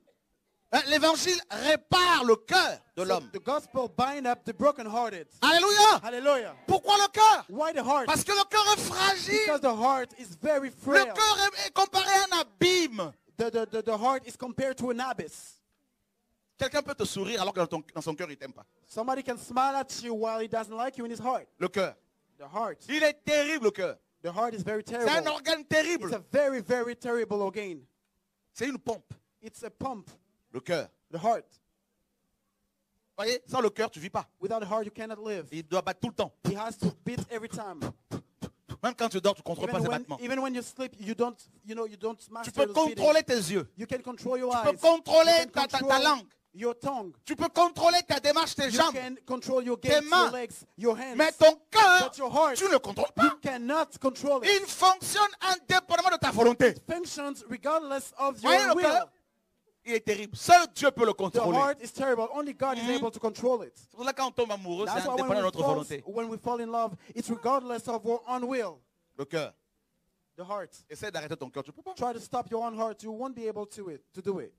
l'évangile répare le cœur de So l'homme. the gospel bind up the brokenhearted. Alléluia. Hallelujah. Pourquoi le cœur? Why the heart? Parce que le cœur est fragile. Because the heart is very Le frail. cœur est comparé à un abîme. The heart is compared to an abyss. Quelqu'un peut te sourire alors que dans son cœur, il t'aime pas. Somebody can smile at you while he doesn't like you in his heart. Le cœur. The heart. Il est terrible, le cœur. The heart is very C'est un terrible. organe It's terrible. a very, very terrible organ. C'est une pompe. It's a pump. Le cœur. The heart. Vous voyez, sans le cœur, tu vis pas. Without the heart, you cannot live. Il doit battre tout le temps. He has to beat every time. Même quand tu dors, tu ne contrôles pas ses battements. Even when you sleep, you don't Tu master peux those beatings. contrôler tes yeux. You can control your Tu eyes. peux contrôler You can ta control langue. your tongue. Tu peux contrôler ta démarche, tes You jambes. can control your tes gates, mains. your legs, your hands. Mais ton cœur, But your heart, tu ne le contrôles you pas. cannot control it. Il fonctionne indépendamment de ta volonté. Functions regardless of Voyez your le will. cœur? Il est terrible. Seul Dieu peut le The contrôler. heart is terrible. Only God is able to control it. C'est pour ça que quand on tombe amoureux, c'est That's why indépendant de notre volonté. when we fall in love, it's regardless of our own will. Le cœur. The heart. Essaie d'arrêter ton cœur. Tu ne peux pas. Try to stop your own heart. You won't be able to do it.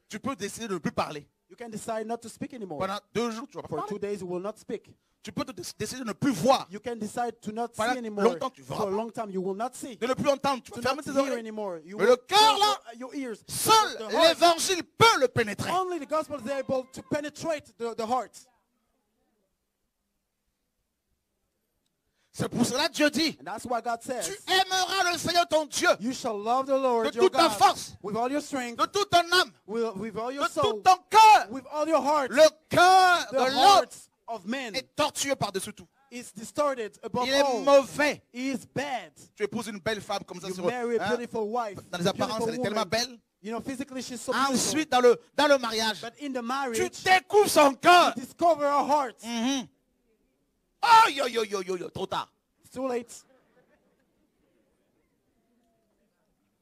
Tu peux décider de ne plus parler. You can decide not to speak anymore. Pendant 2 jours, tu ne vas pas For 2 parler. days, you will not speak. Tu peux décider de ne plus voir. You can decide to not Pendant see anymore. longtemps, tu verras For a pas. long time, you will not see. De ne plus entendre. Tu To peux not fermer tes hear oreilles. anymore. You Mais will le cœur, close là, your ears. seul The heart, l'évangile peut le pénétrer. only the gospel is able to penetrate the heart. C'est pour cela que Dieu dit, And that's why God tu says, aimeras le Seigneur ton Dieu you shall love the Lord de your toute ta God force, with all your strength, de toute ton âme, with all your de tout soul, ton cœur. with all your heart. Le cœur The de l'homme heart of man est tortueux par-dessus tout. is distorted above Il est all. mauvais. He is bad. Tu épouses une belle femme comme ça You sur marry a hein, beautiful wife. dans les apparences, beautiful elle est tellement woman. belle. You know, physically she's so beautiful. Ensuite, dans le mariage, But in the tu marriage, découvres son cœur. you discover her heart. Mhm. Oh, yo, trop tard. It's too late.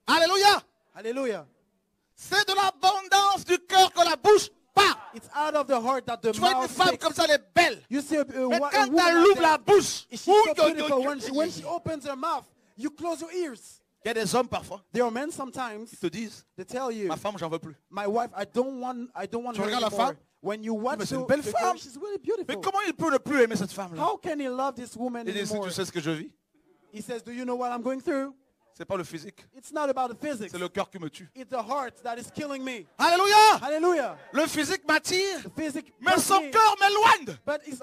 Alléluia. Hallelujah. C'est de l'abondance du cœur que la bouche part. It's out of the heart that the Tu vois une mouth femme speaks. comme ça, elle est belle. You see a Mais woman quand like elle ouvre la that, bouche, she's so beautiful. When she opens her mouth, you close your ears. il y a des hommes parfois There are men sometimes, qui te disent, they tell you, ma femme, j'en veux plus. my wife, I don't want Tu her regardes la anymore. femme? When you watch Mais c'est une the belle girl, femme. she's really Mais beautiful. comment il peut ne plus aimer cette femme-là? How can he love this woman Il dit, si anymore? tu sais ce que je vis, He says, do you know what I'm going through? c'est pas le physique, It's not about the physics. c'est le cœur qui me tue. It's the heart that is killing me. Alléluia! Hallelujah. Le physique m'attire, The physic mais pushes son me, cœur m'éloigne. but it's,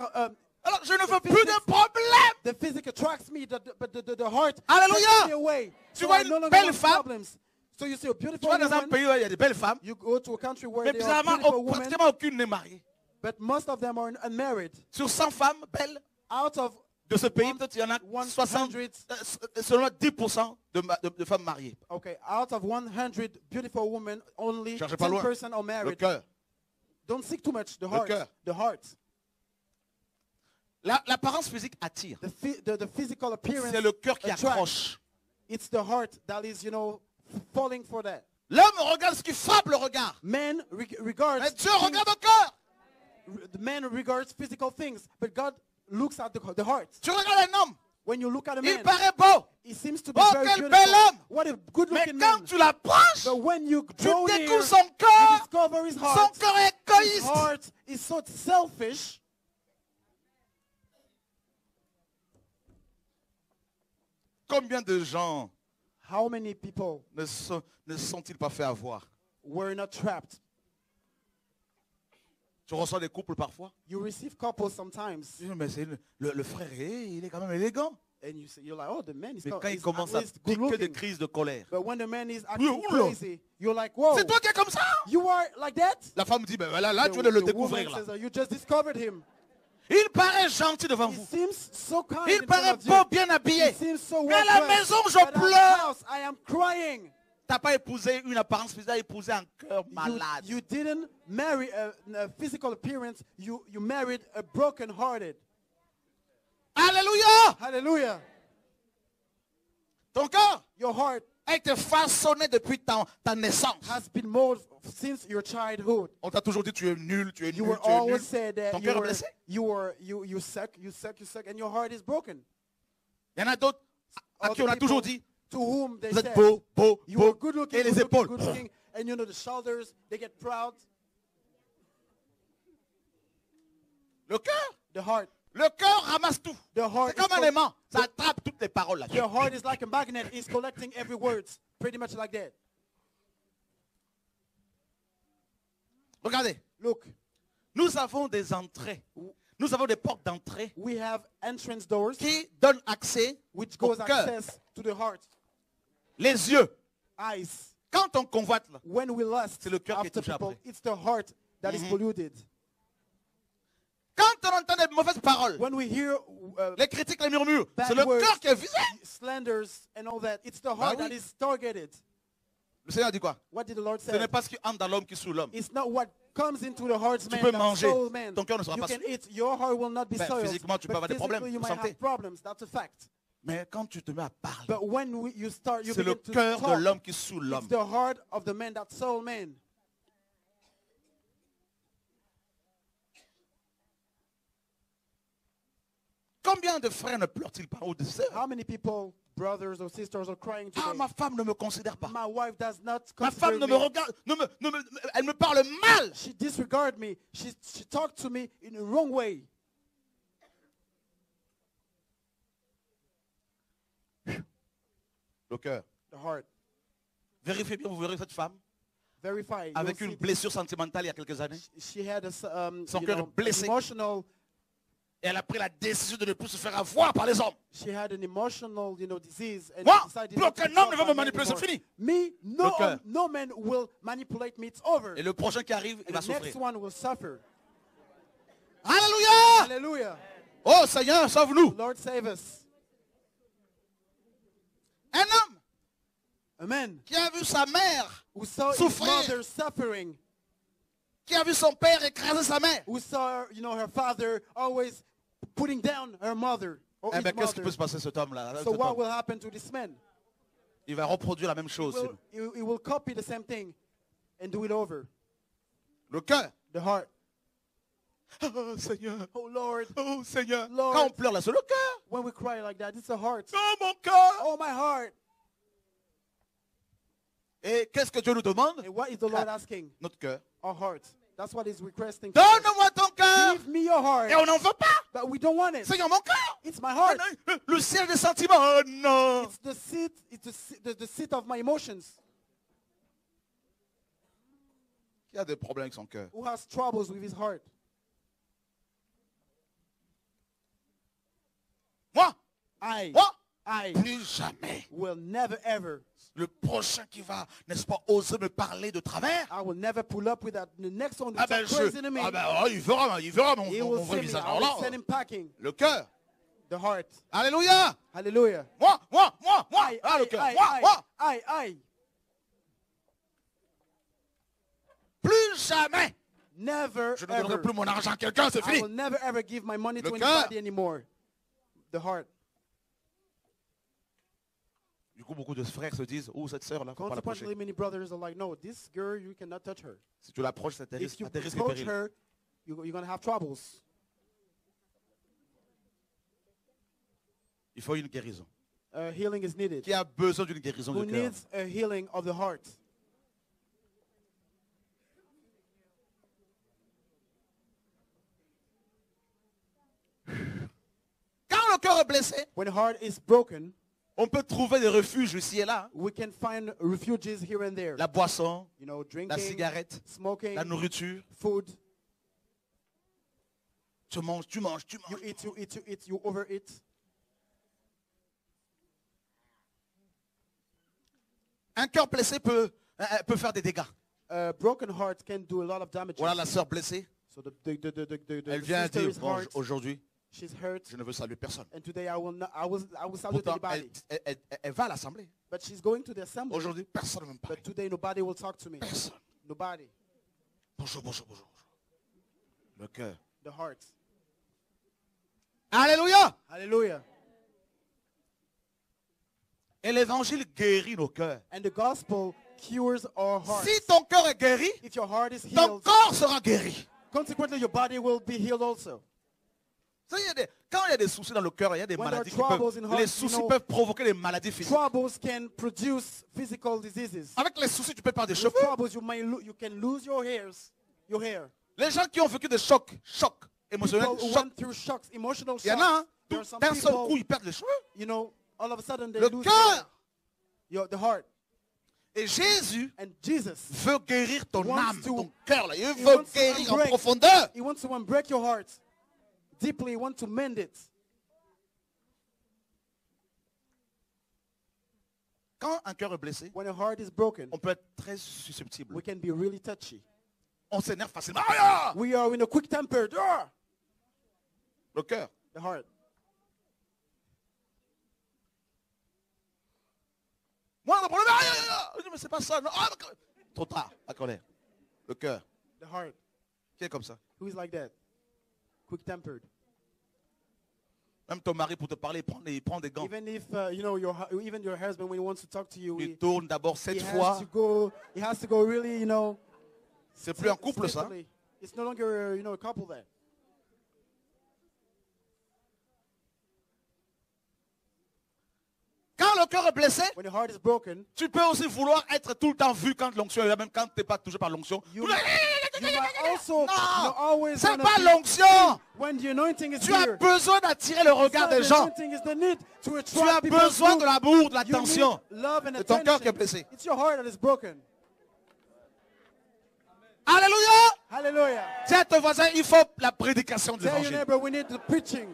Alors je ne veux plus physique- de problème. the physic attracts me, but the heart Hallelujah. takes me away. Tu So vois I une no longer belle want femme? problems. So you see a Tu beautiful vois, dans un woman, pays où il y a des belles femmes, you go to a country where mais there are bizarrement, beautiful women, pratiquement aucune n'est mariée. but most of them are unmarried. Sur 100 femmes belles Out of de ce pays, peut-être il y en a 100, 60, seulement 10% de femmes mariées. out of 100 beautiful women, only Cherchez pas loin. 10% are Le married. cœur. Don't seek too much. The Le heart. cœur. The heart. L'apparence physique attire. The physical appearance. C'est le cœur qui attracts. accroche. It's the heart that is, falling for that. L'homme regarde ce qui frappe le regard. Man regards. Mais Dieu things- regarde au cœur. The man regards physical things, but God looks at the heart. Tu regardes un homme, When you look at a il man, paraît beau. he seems to be Oh, very quel beautiful. bel homme. What a Mais good-looking quand man. tu l'approches, But when you tu draw near, découvres son you cœur. discover his Son heart. cœur est His égoïste. heart is so selfish. Combien de gens How many people ne sont-ils pas fait avoir? were not trapped? Tu reçois des couples parfois. You receive couples sometimes, Tu dis, mais le frère, il est quand même élégant. and you're like, oh, the man is, Mais quand il is commence at à least good piquer des looking. crises de colère. But when the man is acting oula. crazy, you're like, whoa, C'est toi qui es comme ça. you are like that? La femme dit, ben voilà, là, The- tu viens de le the woman découvrir là. says, you just discovered him. Il paraît gentil devant He vous. seems so kind Il in paraît front beau, of you. bien habillé. He seems so Mais à well la dressed. maison, je But at the pleure. house, I am crying. T'as pas épousé une apparence physique, t'as épousé un cœur You, malade. you didn't marry a physical appearance. You married a broken-hearted. Alléluia. Hallelujah. Ton cœur Your heart a été façonné depuis ta naissance. has been molded since your childhood. On t'a toujours dit tu es nul, tu es You nul, were tu es nul. always said that Ton cœur est blessé. you suck, and your heart is broken. Il y en a d'autres à qui on a Other toujours people dit to whom they vous êtes said, beau, beau, you are beau. good looking, Et les good looking, épaules. good looking, and the shoulders, they get proud. Le cœur, The heart. le cœur ramasse tout. The heart C'est comme un is aimant. Ça attrape toutes les paroles là. your heart is like a magnet. It's collecting every word. Pretty much like that. Regardez, Look, nous avons des entrées. Nous avons des portes d'entrée we have entrance doors qui donnent accès which au goes cœur. access to the heart. Les yeux. Eyes. Quand on convoite, là, When we lust C'est le cœur qui est after touché people, après. it's the heart that is polluted. quand on entend des mauvaises paroles, When we hear les critiques, les murmures, bad c'est le words, cœur qui est visé. slanders and all that, it's the heart oui. that is targeted. Le Seigneur dit quoi? What did the Lord Ce n'est say? pas ce qui entre dans l'homme qui sous l'homme. It's not what comes into the heart's Tu man peux that manger, soul man. ton cœur ne sera You pas can souillé. eat, your heart will not be Ben, soiled. physiquement, tu peux But avoir des problèmes physically, you de might santé. have problems. That's a fact. Mais quand tu te mets à parler, But when you c'est le begin to cœur de talk, l'homme qui sous it's l'homme. the heart of the man, that soul man. Combien de frères ne pleurent-ils pas ou de sœurs? How many people, brothers or sisters, are crying Ah, today? ma femme ne me considère pas. My wife does not Ma consider femme ne me me. regarde, elle me parle mal. She disregard me. She talked to me in the wrong way. Le cœur. The heart. Vérifiez bien, vous verrez cette femme Verify. avec You'll une see blessure sentimentale il y a quelques années. she had a Son cœur est blessé. emotional. Et elle a pris la décision de ne plus se faire avoir par les hommes. She had an emotional, disease, and Moi, decided plus not to aucun be homme ne sought va by me men manipuler, c'est anymore. fini. Me, Le cœur. no man will manipulate me. It's over. Et le prochain qui arrive, il va And the next souffrir. one will suffer. Alléluia! Hallelujah. Oh Seigneur, sauve-nous. Lord save us. Un homme Amen. qui a vu sa mère, Who saw his Souffrir. mother suffering. qui a vu son père écraser sa mère. Who saw, her father always putting down her mother. Or Eh his bien, qu'est-ce qui mother. peut se passer cet homme-là? So Cet what homme? will happen to this man? Il va reproduire la même chose. He will copy the same thing and do it over. Le cœur. The heart. Oh Seigneur, Oh Lord. oh Seigneur. Lord. Quand on pleure là, c'est le cœur. When we cry like that, it's the heart. Oh mon cœur. Oh, my heart. Et qu'est-ce que Dieu nous demande? And what is the Lord asking? Notre cœur. Our heart. That's what he's requesting. from us. Donne-moi ton cœur. Give me your heart. Et on n'en veut pas. But we don't want it. Seigneur, mon cœur. It's my heart. Le ciel des sentiments. Oh non. It's the seat. It's the seat of my emotions. Qui a des problèmes avec son cœur? Who has troubles with his heart? Moi, I moi, plus jamais. will never ever. Le prochain qui va, n'est-ce pas, oser me parler de travers. I will never pull up with that. The next one will Ah ben, talk crazy to me. il verra mon, He mon will vrai see me. visage. I Alors will là, send him packing. le cœur. The heart. Alléluia. Hallelujah. Moi. I, Le cœur. I, Moi. I. Plus jamais. Never Je ne donnerai ever. plus mon argent à quelqu'un, c'est I will fini. never ever give my money to Le cœur. anybody anymore. The heart. Du coup, beaucoup de frères se disent, oh, cette sœur-là, faut pas l'approcher. Consequently, many brothers are like, no, this girl, you cannot touch her. Si tu l'approches, ça te If risque you et approach péril. her, you're going to have troubles. Il faut une guérison. Healing is needed. Qui a besoin d'une guérison Who du cœur? needs a healing of the heart? Quand le cœur est blessé, When the heart is broken, on peut trouver des refuges ici et là. we can find refuges here and there. La boisson, You know, la drinking, cigarette, smoking, la nourriture. food. Tu manges. You eat, you overeat. Un cœur blessé peut faire des dégâts. A broken heart can do a lot of damage. Voilà la sœur blessée. So Elle the vient sister dire, is bon, hurt. aujourd'hui, She's hurt. je ne veux saluer personne. And today I will salute Pourtant, anybody. elle va à l'assemblée. But she's going to the assembly. Aujourd'hui, personne ne me parle. But today nobody will talk to me. Personne. Nobody. Bonjour. Le cœur. The heart. Alléluia. Hallelujah. Et l'évangile guérit nos cœurs. And the gospel cures our hearts. Si ton cœur est guéri, If your heart is ton healed, corps sera guéri. consequently your body will be healed also. Ça, quand il y a des soucis dans le cœur, il y a des When there maladies are troubles in heart, les you soucis know, peuvent provoquer des maladies physiques. Troubles can produce physical diseases. Avec les soucis, tu peux perdre des With cheveux. troubles, you can lose your hair. Les gens qui ont vécu des chocs émotionnels, People who chocs, went through shocks, emotional il y en a, hein, shocks. There are some d'un seul coup, people, ils perdent les cheveux. you know, all of a sudden they Le lose cœur. the heart. Et Jésus And Jesus, veut guérir ton wants âme, to- ton cœur. Là. Il he veut wants to guérir en unbreak- profondeur. He wants to unbreak your heart. Deeply, he wants to mend it. Quand un cœur est blessé, When a heart is broken, on peut être très susceptible. we can be really touchy. On s'énerve facilement. Ah, We are in a quick tempered. le cœur. The heart. Moi, le problème, mais c'est pas ça. Non. Trop tard, la colère. Le cœur. The heart. Qui est comme ça? Who is like that? Quick tempered. Même ton mari, pour te parler, il prend des gants. Even if you know even your husband, when he wants to talk to you, Il tourne d'abord he 7 has fois. to go. He has to go really, you know. C'est plus un couple, ça. stiffly. It's no longer, you know, a couple there. Quand le cœur est blessé, When the heart is broken, tu peux aussi vouloir être tout le temps vu quand l'onction est là, même quand tu n'es pas touché par l'onction. you might also Non, always c'est wanna pas be- l'onction. when the anointing is Tu as here. besoin d'attirer le regard It's not des the gens. anointing, it's the need to Tu as attract people's besoin de look. l'amour, de You need l'attention. love and de ton cœur qui est attention. blessé. It's your heart that is broken. Alléluia. Hallelujah. Dis à ton voisin, il faut la prédication de Tell your l'évangile. neighbor we need the preaching.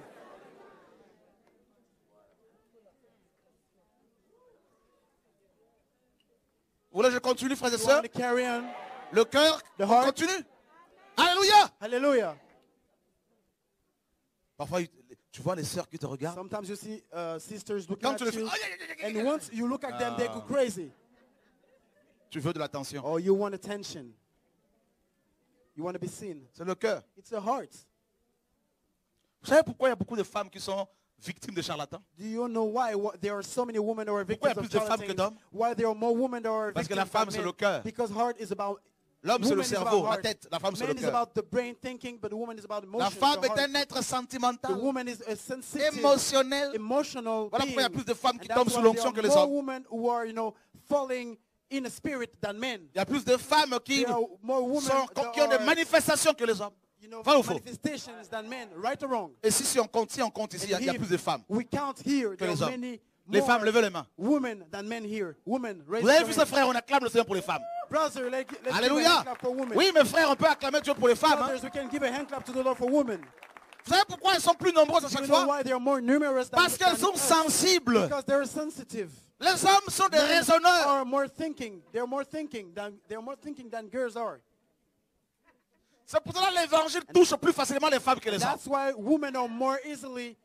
Vous voulez que je continue, frères et You sœurs? want me to carry on? Le cœur, The on heart. continue. Alléluia. Hallelujah. Parfois, tu vois les sœurs qui te regardent. Sometimes you see sisters looking Quand at tu le fais, you, aïe, aïe, aïe, aïe, and once you look at them, they go crazy. tu veux de l'attention. Or you want attention. You want to be seen. C'est le cœur. It's the heart. Vous savez pourquoi il y a beaucoup de femmes qui sont victimes de charlatans? Do you know why there are so many women who are Pourquoi il y victims a of plus de femmes que charlatans? d'hommes? Why there are more women that are Parce que victims la femme, than c'est men? le cœur. Because heart is about L'homme, c'est le Woman is about cerveau, la heart. tête. La femme, c'est le Man is cœur. about the brain thinking, but the woman is about La emotion. femme the est heart. un être The sentimental, woman is a sensitive, émotionnel. emotional Voilà pourquoi il y a being. plus de femmes qui And that's tombent sous why l'onction there que are les more hommes. women who are, falling in a spirit than men. Il y a plus de femmes qui, There are more women qui ont des that manifestations que les hommes. Vrai ou faux? manifestations than men, right or wrong. Et si on compte ici, il y a plus de femmes. We count here, there les are hommes. many Les more femmes, levez les mains. women than men here. Women, raise Vous avez your vu hand. ces frères, on acclame le Seigneur pour les femmes. Brother, let's give a Alléluia. hand clap for women. Oui, mes frères, on peut acclamer Dieu pour les femmes. Hein. Brothers, we can give a hand clap to the Lord for women. Vous savez pourquoi elles sont plus nombreuses à You chaque know fois? why they are more numerous than, Parce qu'elles than sont us? sensibles. Because they're sensitive. Les hommes sont des Men raisonneurs. are more thinking. They're more thinking than girls are. C'est pour cela que l'évangile touche plus facilement les femmes que les hommes. That's why women are more easily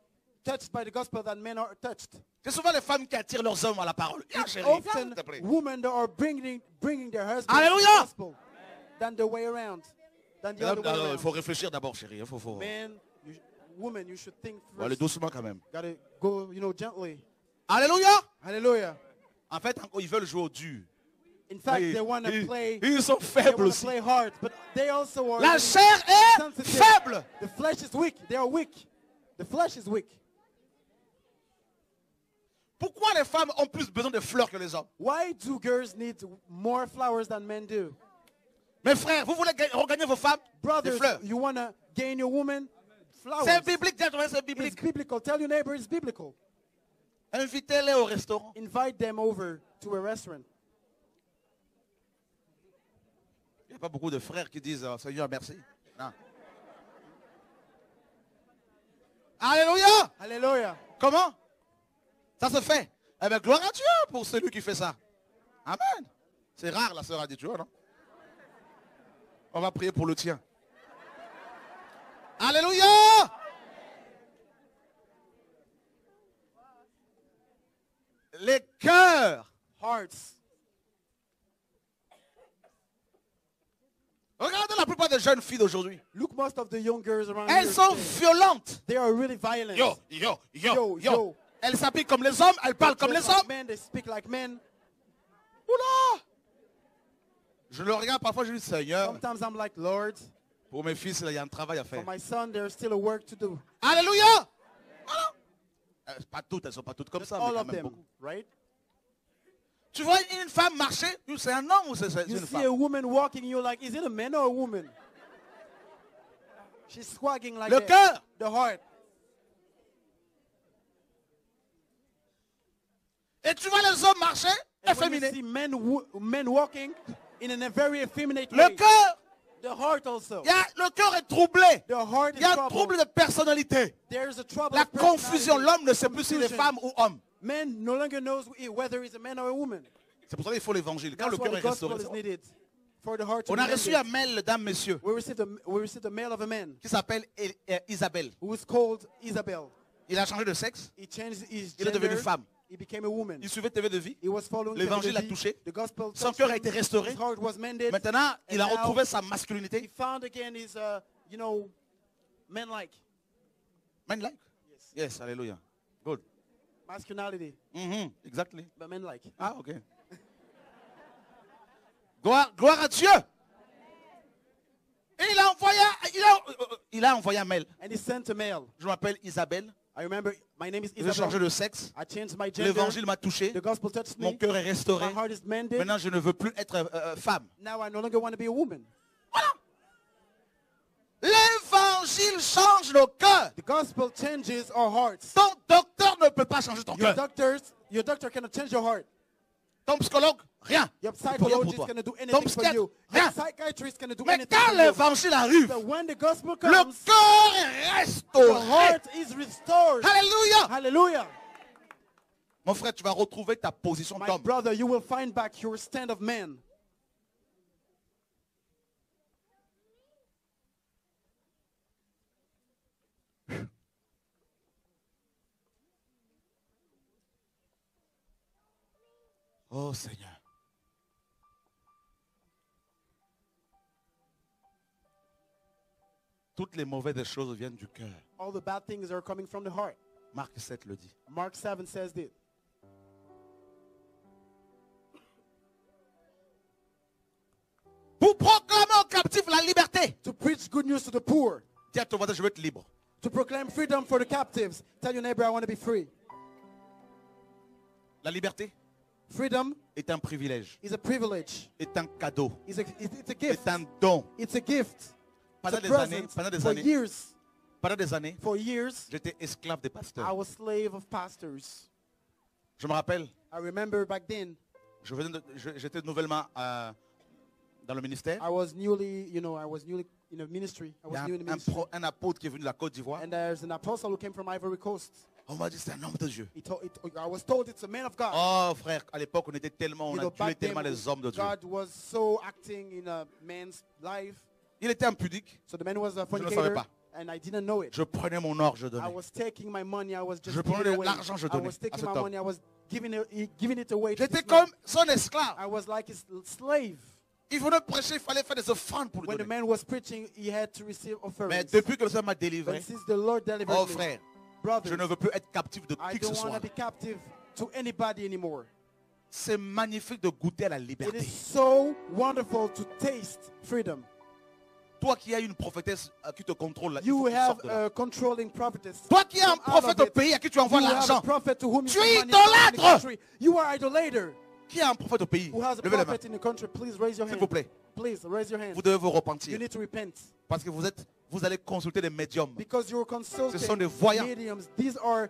touched by the gospel than men are touched. C'est souvent les femmes qui attirent leurs hommes à la parole. Viens, chérie, viens, Often s'il te plaît. women that are bringing their husbands to Alléluia. the gospel than the way around. Than the other way Alors, il around. faut réfléchir d'abord, chérie. Faut... Men, women, you should think Faut aller first. doucement quand même. Gotta go, gently. Alléluia. Hallelujah. En fait, ils veulent jouer au dur. In fact, they want to play. Ils sont They faibles want to aussi. play hard, but they also are La really chair est sensitive. faible. The flesh is weak. They are weak. The flesh is weak. Pourquoi les femmes ont plus besoin de fleurs que les hommes? Why do girls need more flowers than men do? Mes frères, vous voulez regagner vos femmes? Des Brothers, fleurs. you want to gain your woman? Flowers. C'est biblique, c'est It's biblique. biblical. Tell your neighbor it's biblical. Invitez-les au restaurant. Invite them over to a restaurant. Il n'y a pas beaucoup de frères qui disent Seigneur, merci. Non. Alléluia. Hallelujah. Comment? Ça se fait. Eh bien, gloire à Dieu pour celui qui fait ça. Amen. C'est rare, la sœur a dit, tu vois, non? On va prier pour le tien. Alléluia. Les cœurs. Hearts. Regardez la plupart des jeunes filles d'aujourd'hui. Look, most of the young girls around Elles here sont today, violentes. they are really violent. Yo. Elles s'habillent comme les hommes, elles parlent comme Just les like hommes. men, they speak like men. Oula! Je le regarde parfois, je dis Seigneur, Sometimes I'm like, Lord, pour mes fils, il y a un travail à faire. for my son, there's still a work to do. Alléluia! Voilà. Pas toutes, elles ne sont pas toutes comme ça, mais All quand of même them, beaucoup. right? Tu vois une femme marcher, c'est un homme ou c'est You une see a femme? woman walking, you're like, is it a man or a woman? She's swagging like Le that. cœur. The heart. Et tu vois les hommes marcher, And when you efféminés. see men walking in a very effeminate Le way. cœur, The heart also. le cœur est troublé. The heart Il is y a un troubled. trouble de personnalité. There's a trouble La of personality. confusion, l'homme ne sait plus s'il est Confusion. femme ou homme. Man no longer knows whether he's a man or a woman. C'est pour ça qu'il faut l'évangile. Quand That's le why cœur est the gospel restauré. is needed for the heart to On be a reçu mended. un mail d'un monsieur We received a mail of a man qui s'appelle Isabelle. who was called Isabel. Il a changé de sexe. He changed his Il est gender. devenu femme. He became a woman. Il suivait TV de vie. He was following L'évangile a the touché. The gospel Son touched cœur a him. été restauré. His heart was mended. Maintenant, il a And now retrouvé sa He masculinité. found again his, man-like Man-like. Yes, hallelujah. Good. masculinity, Exactly. but man-like. Ah, ok. Gloire à Dieu. Et il a envoyé un mail. And he sent a mail. Je m'appelle Isabelle. I remember my name is J'ai changé Isabel. de sexe. I changed my gender. L'évangile m'a touché. The gospel touched Mon me. cœur est restauré. My heart is mended. Maintenant, je ne veux plus être femme. Now I no longer want to be a woman. Voilà. L'évangile change nos cœurs. The gospel changes our hearts. Ton docteur ne peut pas changer ton Your cœur. doctor cannot change your heart. Ton psychologue, rien. Your Il peut rien pour psychologist toi. cannot do Ton anything for psychiatre, you. rien. Your psychiatrist cannot do Mais anything quand for you. l'évangile arrive, But when the gospel le comes, cœur est the restauré. heart is restored. Alléluia. Hallelujah. Mon frère, tu vas retrouver ta position My d'homme. brother, you will find back your stand of man. Oh Seigneur. Toutes les mauvaises choses viennent du cœur. All the bad things are coming from the heart. Marc 7 le dit. Mark 7 says this. Pour proclamer captifs la liberté. to preach good news to the poor, Dis à ton voisin, je veux être libre. to proclaim freedom for the captives. Tell your neighbor, I want to be free. La liberté Freedom est un privilège, is a privilege. est un cadeau, It's a gift. est un don. It's a gift. It's Pendant a des années, present. For years, j'étais esclave des I pasteurs. was slave of pastors. Je me rappelle, I remember back then, j'étais nouvellement dans le ministère. I was newly in a ministry. I Il y a was new in the ministry. un apôtre qui est venu de la Côte d'Ivoire. And there's an apostle who came from Ivory Coast. On m'a dit c'est un homme de Dieu. I was told it's a man of God. Oh frère, à l'époque on était tellement, on You a know, tué back then, tellement les hommes de Dieu. God was so acting in a man's life. Il était impudique. So the man was a ne savais fornicator, pas. and I didn't know it. Je prenais mon or, je I donnais. was taking my money, I was just Je giving prenais it away. l'argent, je I donnais was à taking cet my homme. money, I was giving it away to J'étais this man. comme son esclave. I was like his slave. Il venait prêcher, il fallait faire des offrandes pour lui When the donner. man was preaching, he had to receive Mais offerings. depuis que le Seigneur m'a But délivré, since the Lord delivered oh me, frère, je brothers, ne veux plus être captif de I qui que ce don't want soit. to be captive to anybody anymore. C'est magnifique de goûter à la It liberté. is so wonderful to taste freedom. Toi qui as une prophétesse qui te contrôle, là, il You faut que tu have sortes de là. a controlling prophetess. Toi qui es un Come out of prophète au it. pays à qui tu envoies You have a l'argent. prophet to whom you Tu send es money in the idolâtre. country. You are idolater. Qui est un prophète au pays? Who has a Levez les mains. prophet in the country? Please raise your S'il hand. vous plaît. Please raise your hand. Vous devez vous You repentir. need to repent Parce que vous allez consulter des médiums. because you're consulting Ce sont des voyants. mediums. These are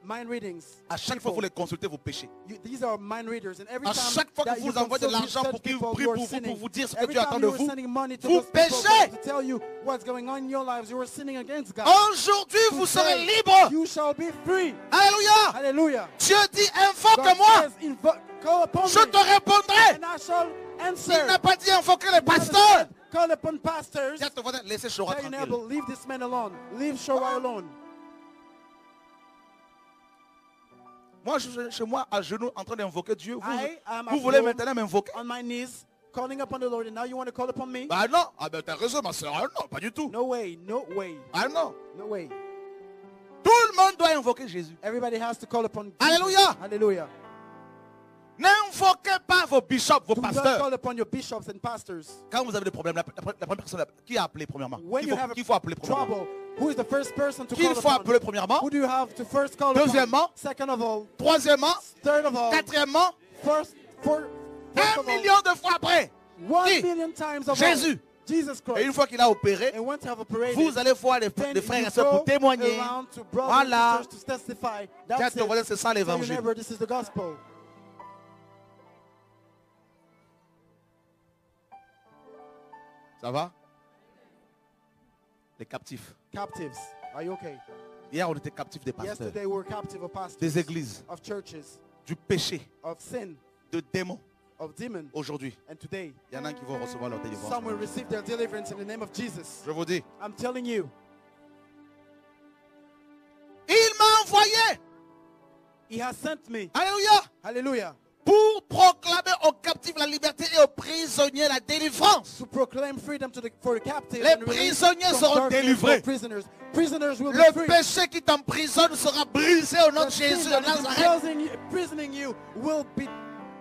mind readings. À chaque fois que vous les consultez, vous péchez. These are mind readers, and every À time chaque fois that que you vous envoyez de consult l'argent such pour qu'ils people, prient you are pour vous, sinning. pour vous dire ce que Every Dieu time attend you de are vous, sending money to vous those people péchez. to tell you what's going on in your lives, you are sinning against God. Aujourd'hui, vous serez Today, libres. You shall be free. Alléluia. Hallelujah. Dieu dit, God invoque-moi. says, call upon Je me, te répondrai. and I shall Il answer. n'a pas dit invoquer les God has pasteurs. said, call upon pastors. Dis à ton voisin, laissez Shora Tell your tranquille. neighbor, leave this man alone. Leave Shora alone. Moi, je suis chez moi, à genoux, en train d'invoquer Dieu. I am Vous at voulez home maintenant m'invoquer? on my knees, calling upon the Lord, and now you want to call upon me? Bah non. Ah ben t'as raison, ma soeur. Ah non, pas du tout. No way, no way, Ah non. no way. Tout le monde doit invoquer Jésus. Everybody has to call upon Jesus. Alléluia. Hallelujah. N'invoquez pas vos bishops, vos Do not pasteurs. call upon your bishops and pastors. Quand vous avez des problèmes, la première personne, qui a appelé premièrement? When you have Qui faut appeler premièrement? trouble, who is the first person to Qui call il faut upon? appeler premièrement? Who do you have to first call Deuxièmement. upon? Second of all, Troisièmement, third of all, quatrièmement, first 1 million de fois après. 1 Qui? million times of Jésus. all. Jesus Et une Christ. fois qu'il a opéré, And once you have operated, vous allez voir les then frères et you sœurs pour go témoigner. around to brothers Voilà. and sisters to testify. Tiens, That's ton voisin, it. c'est ça Tell your l'évangile. neighbor, this is the gospel. Ça va? Les captifs. Captives, are you okay? Hier, on était captifs des pasteurs, Yesterday we were captive of pastors, des églises, of churches, du péché, of sin, de démons. of demons. Aujourd'hui, And today, il y en a qui vont recevoir leur délivrance. some will receive their deliverance in the name of Jesus. Je vous dis, I'm telling you, il m'a envoyé, He has sent me. alléluia, Hallelujah. pour proclamer aux captifs la liberté et aux prisonniers la délivrance. To proclaim freedom for the captives. Les and release prisonniers from seront darkness délivrés. for prisoners. Prisoners will be Le free. péché qui t'emprisonne sera brisé au nom The de sin Jésus de that is Nazareth. imprisoning you will be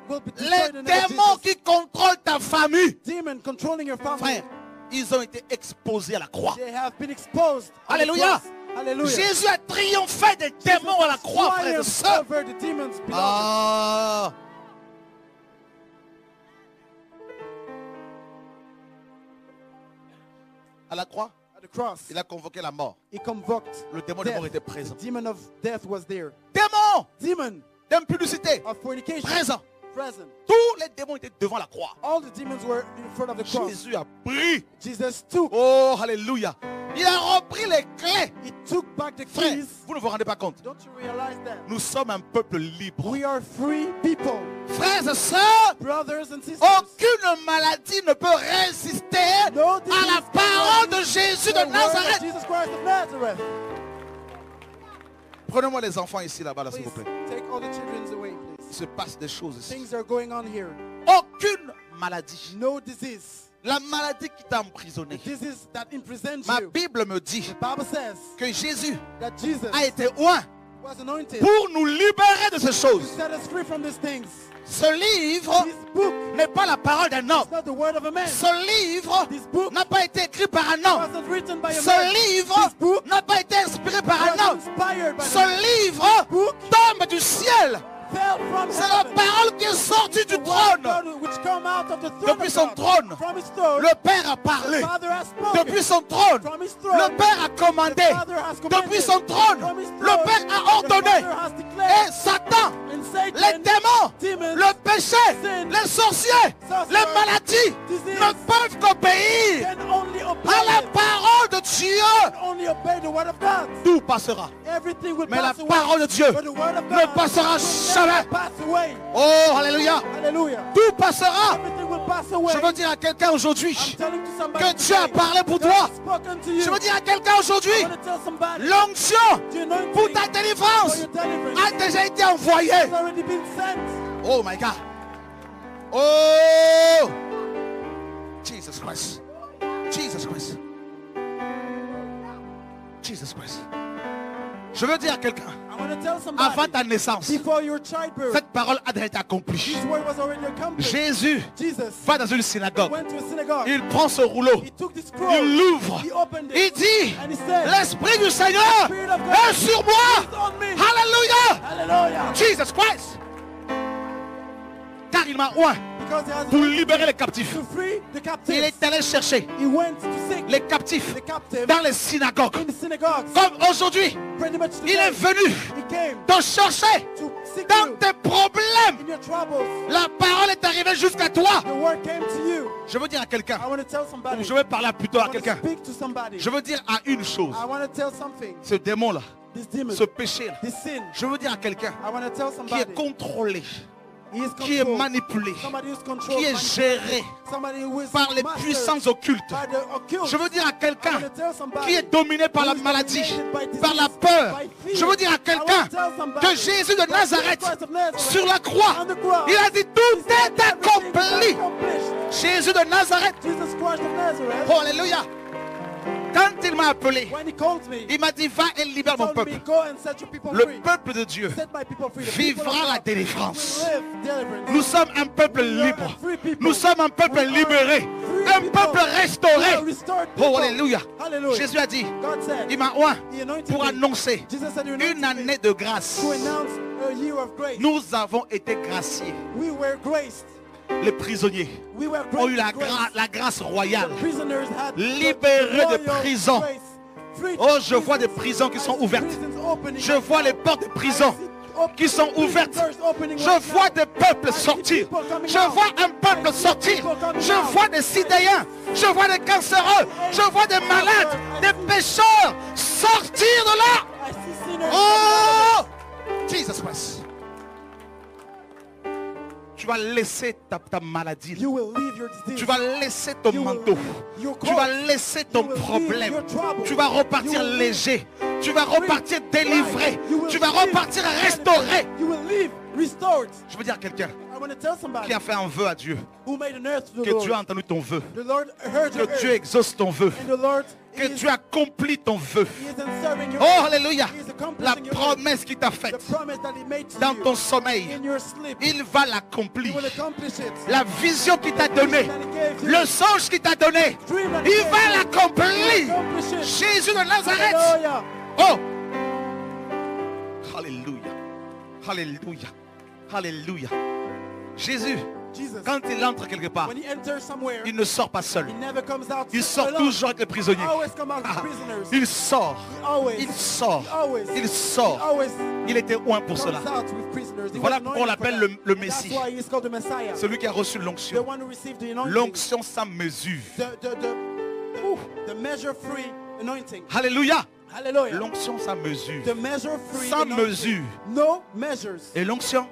Les destroyed in the name of démons Jesus. qui contrôlent ta famille, Demon controlling your family. frère, ils ont été exposés à la croix. They have been exposed. on the Alléluia. cross. Hallelujah. Jésus a triomphé des démons à la croix, frères et Triumphed sœurs. over the demons, beloved. Ah. À la croix, At the cross, il a convoqué la mort. he convoked Le démon de mort death. était présent. The demon of death was there. Démon Demon d'impudicité, of fornication, présent. present. Tous les démons étaient devant la croix. All the demons were in front of the cross. Jésus a pris. Jesus took. Oh, alléluia. Il a repris les clés. He took back the Frère, keys. vous ne vous rendez pas compte. Don't you realize that? Nous sommes un peuple libre. We are free people. Frères et sœurs, Brothers and sisters. aucune maladie ne peut résister No à disease la parole de Jésus The de word of Nazareth. Jesus Christ of Nazareth. Prenez-moi les enfants ici, là-bas, là, s'il Please vous plaît. take all the children away, Il please. se passe des choses ici. Things are going on here. Aucune maladie. No disease. La maladie qui t'a emprisonné. Disease that imprisons Ma you. Bible me dit The Bible says que Jésus that Jesus a été oint was anointed pour nous libérer de ces to choses. set us free from these things. Ce livre This book n'est pas la parole d'un homme. is not the word of a man. Ce livre This book n'a pas été écrit par un It homme. wasn't written by a Ce man. livre This book n'a pas été inspiré par un was homme. inspired by Ce the man. livre book tombe du ciel. Fell from C'est la heaven. parole qui est sortie du The word of trône. God which come out of the throne Depuis of son God. trône, From his throne, le Père a parlé. the Father has spoken. Depuis son trône, From his throne, le Père a commandé. the Father has commanded. Depuis son trône, From his le throne, Père a the ordonné. Father has Et declared. Satan, And Satan, les démons, demons, le péché, sin, les sorciers, sorcerer, les maladies disease, ne peuvent qu'obéir can only obey à la it. parole de Dieu. Can only obey the word of God. Tout passera. Everything will Mais la pass away. parole de Dieu But the word of ne God passera will jamais. never pass away. Oh, alléluia. Hallelujah. Tout passera. Everything will pass away. Je veux dire à quelqu'un aujourd'hui I'm telling to somebody que Dieu a today, parlé pour God toi. has spoken to you. Je veux dire à quelqu'un aujourd'hui, I want to tell somebody l'onction the anointing pour ta for délivrance your deliverance a déjà été envoyée. has already been sent. Oh my God. Oh. Jesus Christ. Jesus Christ. Jesus Christ. Je veux dire à quelqu'un, I want to tell avant somebody ta naissance, before your childbirth, cette parole a déjà été accomplie. this word was already accomplished. Jésus Jesus va dans une synagogue. went to a synagogue. Il prend ce rouleau. He took the scroll. Il l'ouvre. He opened Il it. dit, And he said, l'Esprit du Seigneur Spirit of God est sur moi. is on me. Alléluia. Hallelujah. Jesus Christ. Car il m'a oint Because he has pour libérer les captifs. to free the Il captives. est allé chercher He went to seek les captifs the captives dans les synagogues. in the synagogues. Comme aujourd'hui, Pretty much il est today, venu he came te chercher to seek dans you tes problèmes. in your troubles. La parole est arrivée jusqu'à toi. The word came to you. Je veux dire à quelqu'un, I want to tell somebody. ou je vais parler plutôt I à want to quelqu'un. speak to somebody. Je veux dire à une chose. I want to tell something. Ce démon-là, This demon, ce péché-là, this sin. je veux dire à quelqu'un I want to tell qui somebody. est contrôlé, He is qui est controlled. manipulé, Somebody who's controlled. qui est manipulated. géré Somebody who is par les mastered puissances occultes. by the occult. Je veux dire à I quelqu'un want to tell somebody qui est dominé par la who is maladie, dominated by disease, par la peur. by fear. Je veux dire à I want quelqu'un to tell somebody que Jésus de that Nazareth, Jesus Christ of Nazareth, sur la croix, on the cross, il a dit he tout said est everything is accompli. accomplished. Jésus de Nazareth, Jesus Christ of Nazareth, oh alléluia. Quand il m'a appelé, when he called me, il m'a dit va et libère he mon told me, peuple. go and set your people Le free. peuple de Dieu Set my people free. The people of vivra la God délivrance. will live deliverance. Nous sommes un peuple libre. Nous sommes un peuple libéré. Un peuple restauré. Oh, alléluia. Jésus a dit, God said, il m'a oint he anointed pour me. annoncer Jesus said, he anointed une me année de grâce. to announce a year of grace. Nous avons été graciés. We were graced. Les prisonniers We were ont eu granted grace. la grâce royale. The prisoners had Libérés de royal prison. grace. Freed Oh, from je vois des prisons. prisons qui I sont see ouvertes. prisons opening Je right vois now. les portes de prison I see qui sont prison ouvertes. doors opening Je right vois now. des peuples I see sortir. people coming Je out. vois un peuple I see sortir. people coming Je out. vois des sidéens. Je vois des cancéreux. Je vois des malades, des pécheurs sortir de là. I see sinners. Oh! Jesus Christ. Tu vas laisser ta maladie. You will leave your disease. Tu vas laisser ton You will manteau. leave your Tu vas coat. laisser ton You will leave problème. your trouble. Tu vas repartir You will leave léger. Tu vas repartir délivré. You will Tu vas leave repartir restauré. You will leave restored. Je veux dire à quelqu'un I want to tell somebody qui a fait un vœu à Dieu. who made an earth to the Que Lord. Dieu a entendu ton vœu. The Lord heard your Que Dieu earth. exauce ton vœu. And the Lord Que is, Dieu accomplit ton vœu. he is answering your Oh, earth. alléluia. He is La accomplishing your promesse qu'il t'a earth. faite The promise that he made to dans you ton sommeil, in your sleep. il va He l'accomplir. will accomplish it. La vision qu'il t'a donnée, That he gave you. le songe qu'il t'a donné, Dream that he il gave va you. l'accomplir. Accomplish it. Jésus de Nazareth. Hallelujah. Oh! Alléluia. Alléluia. Alléluia. Jésus, Jesus, quand il entre quelque part, when he enters somewhere, il ne sort pas seul. he never comes out Il sort alone. toujours avec les prisonniers. He always comes out with Ah, prisoners. il sort. He always, Il sort. he always, Il he sort. always Il était oint pour cela. comes out with prisoners. He Voilà was pourquoi on anointed for l'appelle that. le And Messie. That's why he is called the Messiah. Celui qui a reçu The l'onction. one who received the anointing. L'onction sans mesure. The measure-free anointing. Alléluia. Hallelujah. L'onction sans mesure. The measure-free Sans anointing. mesure. No measures. Et l'onction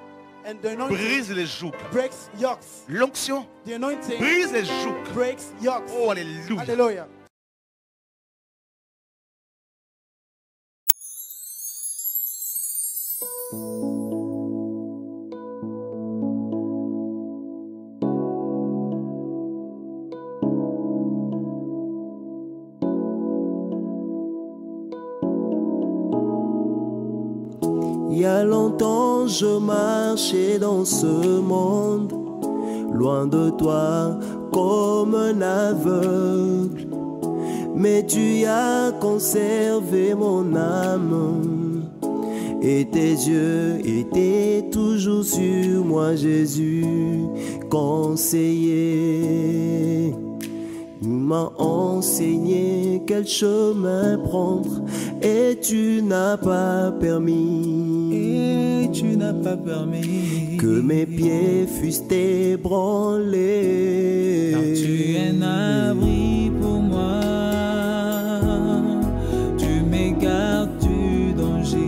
And the anointing brise les jougs. breaks yokes. L'onction The anointing brise les jougs. breaks yokes. Oh, alléluia. Hallelujah. Il y a longtemps je marchais dans ce monde, loin de toi comme un aveugle. Mais tu as conservé mon âme, et tes yeux étaient toujours sur moi, Jésus, conseiller. Tu m'as enseigné quel chemin prendre, et tu n'as pas permis, que mes pieds fussent ébranlés. Car tu es un abri pour moi, tu m'égardes du danger,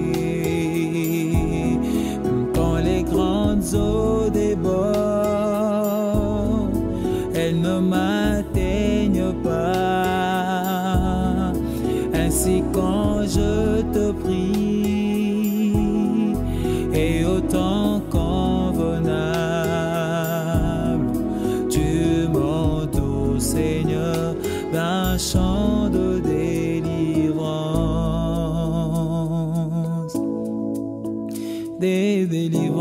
même quand les grandes eaux débordent, elles ne m'atteignent pas. Ainsi quand je te prie, et autant convenable, tu m'entoures, Seigneur, d'un chant de délivrance, des délivrances.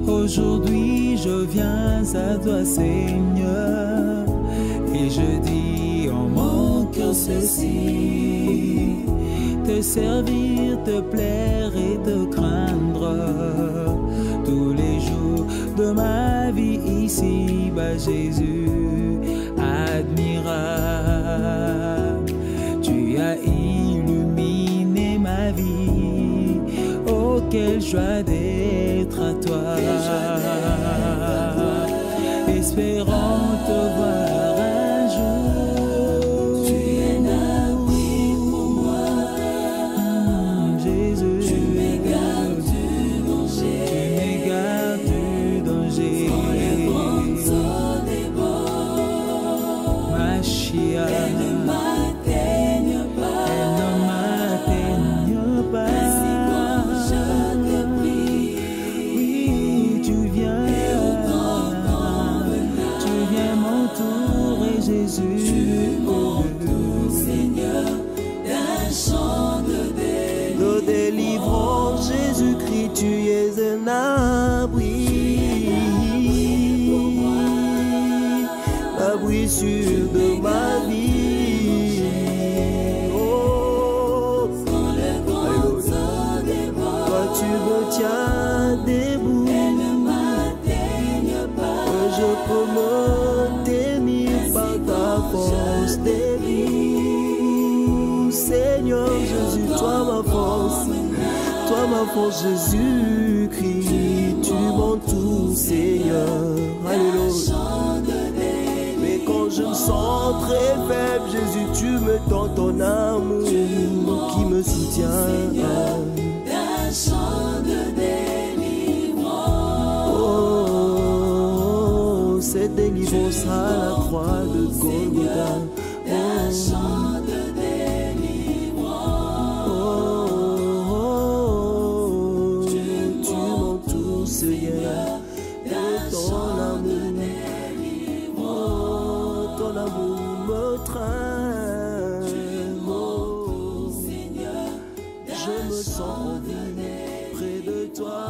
Aujourd'hui je viens à toi, Seigneur, et je dis en mon cœur ceci: te servir, te plaire et te craindre tous les jours de ma vie ici-bas, Jésus admirable. Tu as illuminé ma vie, oh quelle joie d'être à toi, espérant te voir un jour. Tu es un abri pour moi, Jésus. tu m'égardes du danger, quand les grandes eaux débordent, Machia, elles ne m'atteignent pas. Ainsi quand je te prie, Oui, tu viens, et autant convenable, tu viens m'entourer, Jésus. tu m'entoures, Seigneur, d'un chant de délivrance. De délivrance, Jésus-Christ, tu es un abri, l'abri sûr de ma vie. Oh, Quand les grandes eaux débordent, toi tu me tiens debout, elles ne m'atteignent pas. que je peux me tenir par ta force divine. Seigneur Jésus, toi ma force, Jésus-Christ, tu m'entoures, Seigneur. Alléluia. Mais quand je me sens très faible, Jésus, tu me donnes ton amour qui me soutient. D'un chant de délivrance, Oh, cette délivrance à la croix de Golgotha. d'un chant de délivrance. Oh, tu m'entoures, Seigneur, de ton amour. Oh, ton amour me traîne. Oh, je me sens en vie près de toi.